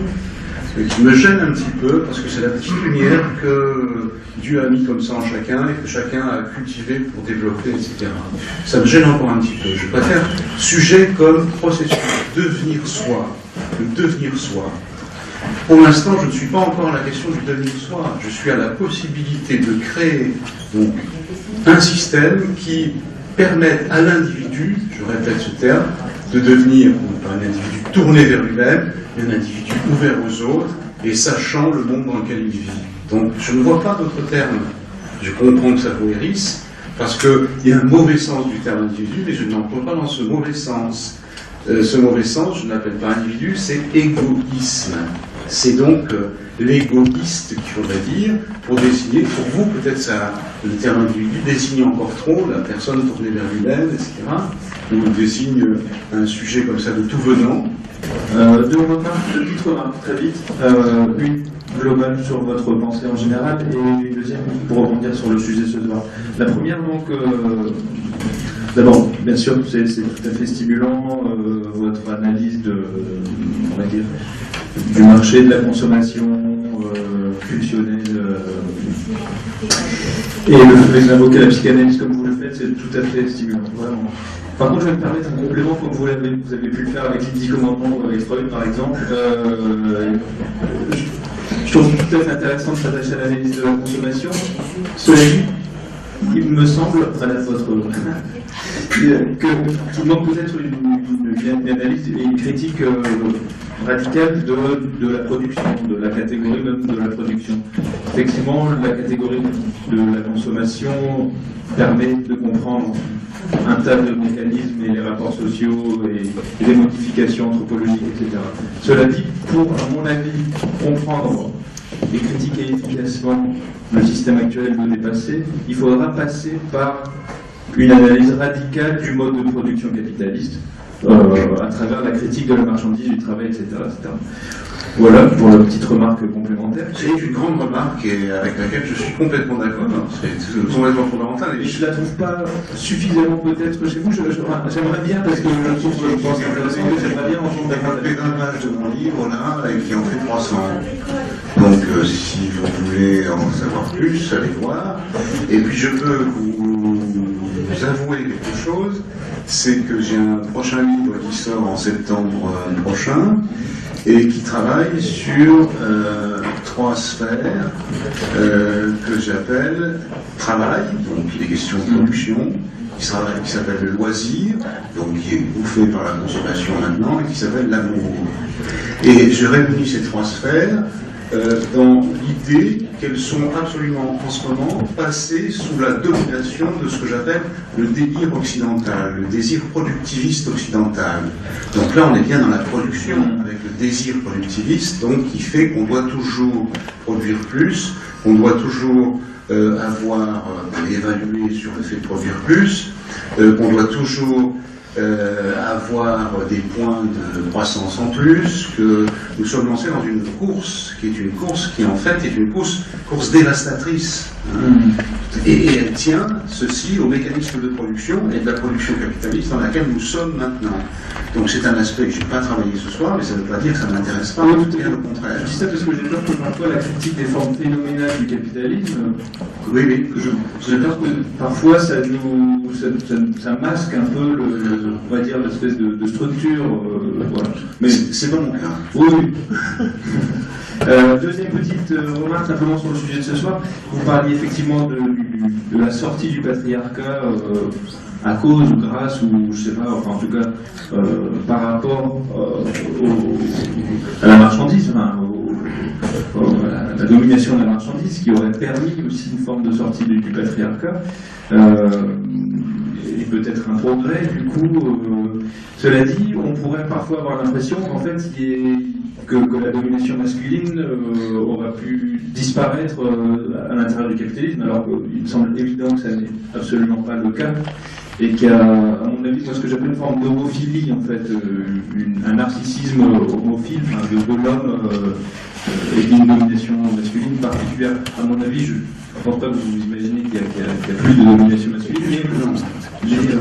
qui me gêne un petit peu, parce que c'est la petite lumière que Dieu a mis comme ça en chacun, et que chacun a cultivé pour développer, etc. Ça me gêne encore un petit peu. Je préfère sujet comme processus, devenir soi, le devenir soi. Pour l'instant, je ne suis pas encore à la question du devenir soi, je suis à la possibilité de créer donc, un système qui permette à l'individu, je répète ce terme, de devenir un individu tourné vers lui-même, un individu ouvert aux autres et sachant le monde dans lequel il vit. Donc je ne vois pas d'autres termes. Je comprends que ça vous hérisse, parce qu'il y a un mauvais sens du terme individu, mais je n'emploie pas dans ce mauvais sens. Ce mauvais sens, je ne l'appelle pas individu, c'est égoïsme. C'est donc l'égoïste qu'il faudrait dire pour désigner, pour vous peut-être ça, le terme individu désigne encore trop la personne tournée vers lui-même, etc. Ou désigne un sujet comme ça de tout venant.
Deux remarques, deux petites remarques, très vite. Une globale sur votre pensée en général et une deuxième pour rebondir sur le sujet ce soir. La première, donc, d'abord, bien sûr, c'est tout à fait stimulant votre analyse on va dire, du marché de la consommation pulsionnelle et le fait d'invoquer la psychanalyse comme vous le faites, c'est tout à fait stimulant, vraiment. Par contre, je vais me permettre un complément comme vous avez pu le faire avec les 10 commandements ou avec Freud, par exemple. Je trouve tout à fait intéressant de s'attacher à l'analyse de la consommation. Cela dit, il me semble, voilà votre qu'il manque peut-être une analyse et une critique radicale de la production, de la catégorie même de la production. Effectivement, la catégorie de la consommation permet de comprendre un tas de mécanismes et les rapports sociaux et les modifications anthropologiques, etc. Cela dit, pour, à mon avis, comprendre et critiquer efficacement le système actuel de dépassé, il faudra passer par une analyse radicale du mode de production capitaliste à travers la critique de la marchandise, du travail, etc. Voilà pour la petite remarque complémentaire.
C'est une grande remarque et avec laquelle je suis complètement d'accord. C'est complètement fondamental.
Et je ne la trouve pas suffisamment peut-être chez vous. J'aimerais bien, parce que je pense intéressant, j'aimerais bien entendre
développé un page de mon livre là, et qui en fait 300. Donc si vous voulez en savoir plus, allez voir. Et puis je peux vous avouer quelque chose, c'est que j'ai un prochain livre qui sort en septembre prochain, et qui travaille sur 3 sphères que j'appelle travail, donc il est question de production, qui s'appelle le loisir, donc qui est bouffé par la consommation maintenant, et qui s'appelle l'amour. Et je réunis ces 3 sphères dans l'idée qu'elles sont absolument en ce moment passées sous la domination de ce que j'appelle le délire occidental, le désir productiviste occidental. Donc là on est bien dans la production avec le désir productiviste, donc qui fait qu'on doit toujours produire plus, qu'on doit toujours avoir évalué sur le fait de produire plus, qu'on doit toujours avoir des points de croissance en plus, que nous sommes lancés dans une course qui en fait est une course dévastatrice. Et elle tient ceci au mécanisme de production et de la production capitaliste dans laquelle nous sommes maintenant. Donc c'est un aspect que je n'ai pas travaillé ce soir, mais ça ne veut pas dire que ça ne m'intéresse pas, bien au contraire.
Je dis ça parce que j'ai peur que parfois la critique des formes phénoménales du capitalisme,
oui.
J'ai peur que parfois ça masque un peu on va dire l'espèce de structure. Voilà.
Mais c'est pas mon cas.
Oui. Deuxième petite remarque simplement sur le sujet de ce soir. Vous parliez effectivement de la sortie du patriarcat à cause ou grâce ou je sais pas, enfin en tout cas par rapport à la marchandise, à la domination de la marchandise, qui aurait permis aussi une forme de sortie du patriarcat. Et peut-être un progrès, du coup, cela dit, on pourrait parfois avoir l'impression qu'en fait, que la domination masculine aura pu disparaître à l'intérieur du capitalisme, alors qu'il me semble évident que ça n'est absolument pas le cas, et qu'il y a, à mon avis, ce que j'appelle une forme d'homophilie, en fait, un narcissisme homophile de l'homme, et d'une domination masculine particulière. À mon avis, je ne pense pas que vous imaginez qu'il y a plus de domination masculine, mais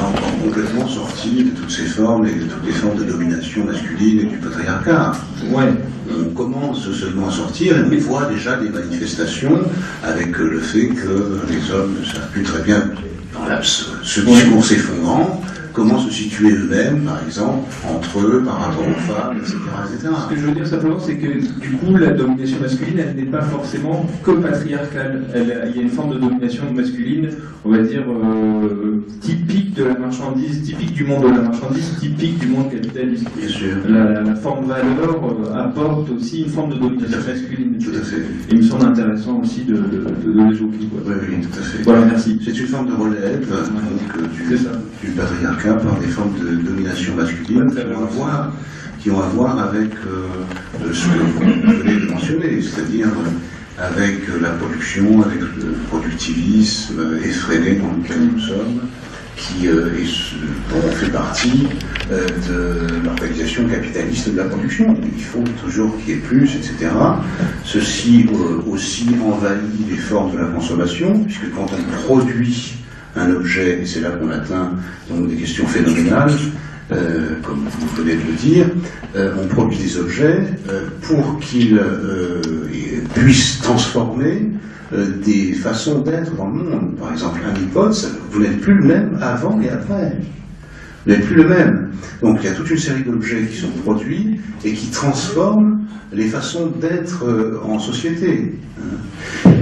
encore complètement sorti de toutes ces formes et de toutes les formes de domination masculine et du patriarcat.
Ouais.
On commence seulement à sortir et on voit déjà des manifestations avec le fait que les hommes ne savent plus très bien, dans ce discours s'effondrant, comment se situer eux-mêmes, par exemple, entre eux, par rapport aux femmes, etc., etc.
Ce que je veux dire simplement, c'est que du coup, la domination masculine, elle n'est pas forcément que patriarcale. Il y a une forme de domination masculine, on va dire, typique de la marchandise, typique du monde de la marchandise, typique du monde capitaliste.
Bien sûr.
La forme valeur apporte aussi une forme de domination masculine.
Tout à fait.
Et il me semble intéressant aussi de les évoquer.
Oui, tout à fait.
Voilà, merci.
C'est une forme de relève du patriarcat par des formes de domination masculine qui ont à voir avec ce que vous venez de mentionner, c'est-à-dire avec la production, avec le productivisme effréné dans lequel nous sommes, dont on fait partie de l'organisation capitaliste de la production. Il faut toujours qu'il y ait plus, etc. Ceci aussi envahit les formes de la consommation, puisque quand on produit un objet, et c'est là qu'on atteint donc des questions phénoménales, comme vous venez de le dire, on produit des objets pour qu'ils puissent transformer des façons d'être dans le monde. Par exemple, un iPod, vous n'êtes plus le même avant et après. n'est plus le même. Donc il y a toute une série d'objets qui sont produits et qui transforment les façons d'être en société.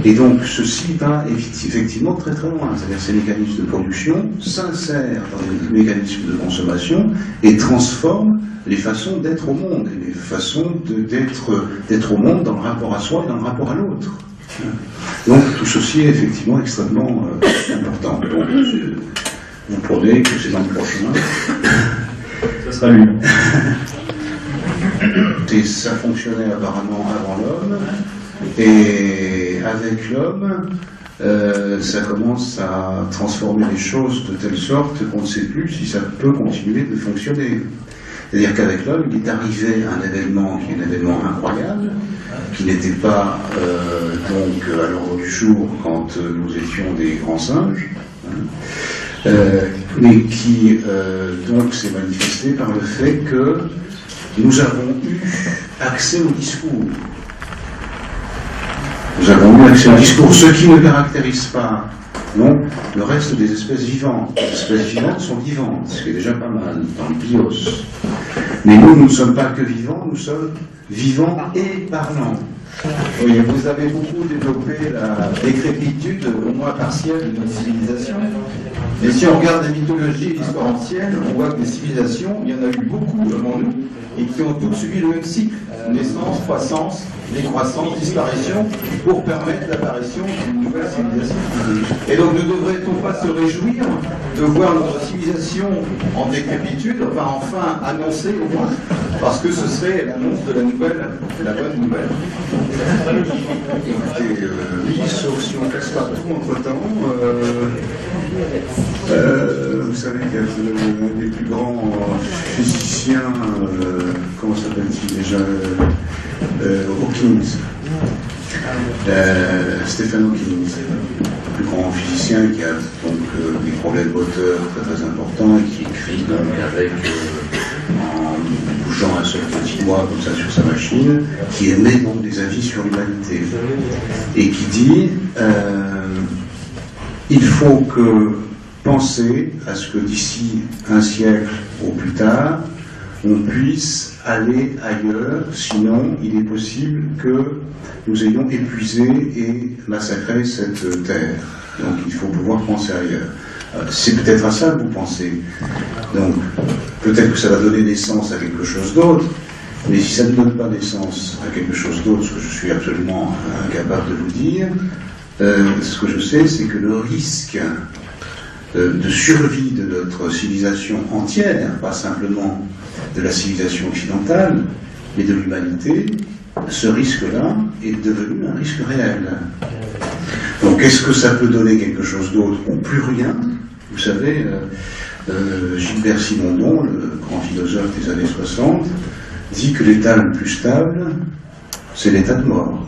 Et donc ceci va effectivement très très loin. C'est-à-dire ces mécanismes de production s'insèrent dans les mécanismes de consommation et transforment les façons d'être au monde, et les façons d'être au monde dans le rapport à soi et dans le rapport à l'autre. Donc tout ceci est effectivement extrêmement important. Donc, vous prenez que c'est dans le prochain.
Ça sera lui.
Et ça fonctionnait apparemment avant l'homme, et avec l'homme, ça commence à transformer les choses de telle sorte qu'on ne sait plus si ça peut continuer de fonctionner. C'est-à-dire qu'avec l'homme, il est arrivé un événement qui est un événement incroyable, qui n'était pas donc à l'ordre du jour quand nous étions des grands singes, mais qui donc s'est manifesté par le fait que nous avons eu accès au discours. Nous avons eu accès au discours, ce qui ne caractérise pas non, le reste des espèces vivantes. Les espèces vivantes sont vivantes, ce qui est déjà pas mal dans le bios. Mais nous ne sommes pas que vivants, nous sommes vivants et parlants.
Oui, vous avez beaucoup développé la décrépitude, au moins partielle, de notre civilisation. Et si on regarde la mythologie et l'histoire ancienne, on voit que les civilisations, il y en a eu beaucoup avant nous, et qui ont toutes suivi le même cycle. Naissance, croissance, décroissance, disparition, pour permettre l'apparition d'une nouvelle civilisation. Et donc ne devrait-on pas se réjouir de voir notre civilisation en décrépitude, enfin annoncée au moins, parce que ce serait l'annonce de la bonne nouvelle.
Écoutez, oui, sauf si on casse pas tout entre-temps. Vous savez qu'il y a l'un des plus grands physiciens, comment s'appelle-t-il déjà, Hawking, Stephen Hawking, le plus grand physicien qui a donc des problèmes moteurs très très importants et qui écrit donc avec en bougeant un seul petit doigt comme ça sur sa machine, qui émet donc des avis sur l'humanité et qui dit il faut que penser à ce que d'ici un siècle au plus tard on puisse aller ailleurs, sinon il est possible que nous ayons épuisé et massacré cette terre. Donc il faut pouvoir penser ailleurs. C'est peut-être à ça que vous pensez. Donc peut-être que ça va donner naissance à quelque chose d'autre, mais si ça ne donne pas naissance à quelque chose d'autre, ce que je suis absolument incapable de vous dire, ce que je sais, c'est que le risque de survie de notre civilisation entière, pas simplement de la civilisation occidentale, mais de l'humanité, ce risque-là est devenu un risque réel. Donc est-ce que ça peut donner quelque chose d'autre ou plus rien? Vous savez, Gilbert Simondon, le grand philosophe des années 60, dit que l'état le plus stable, c'est l'état de mort.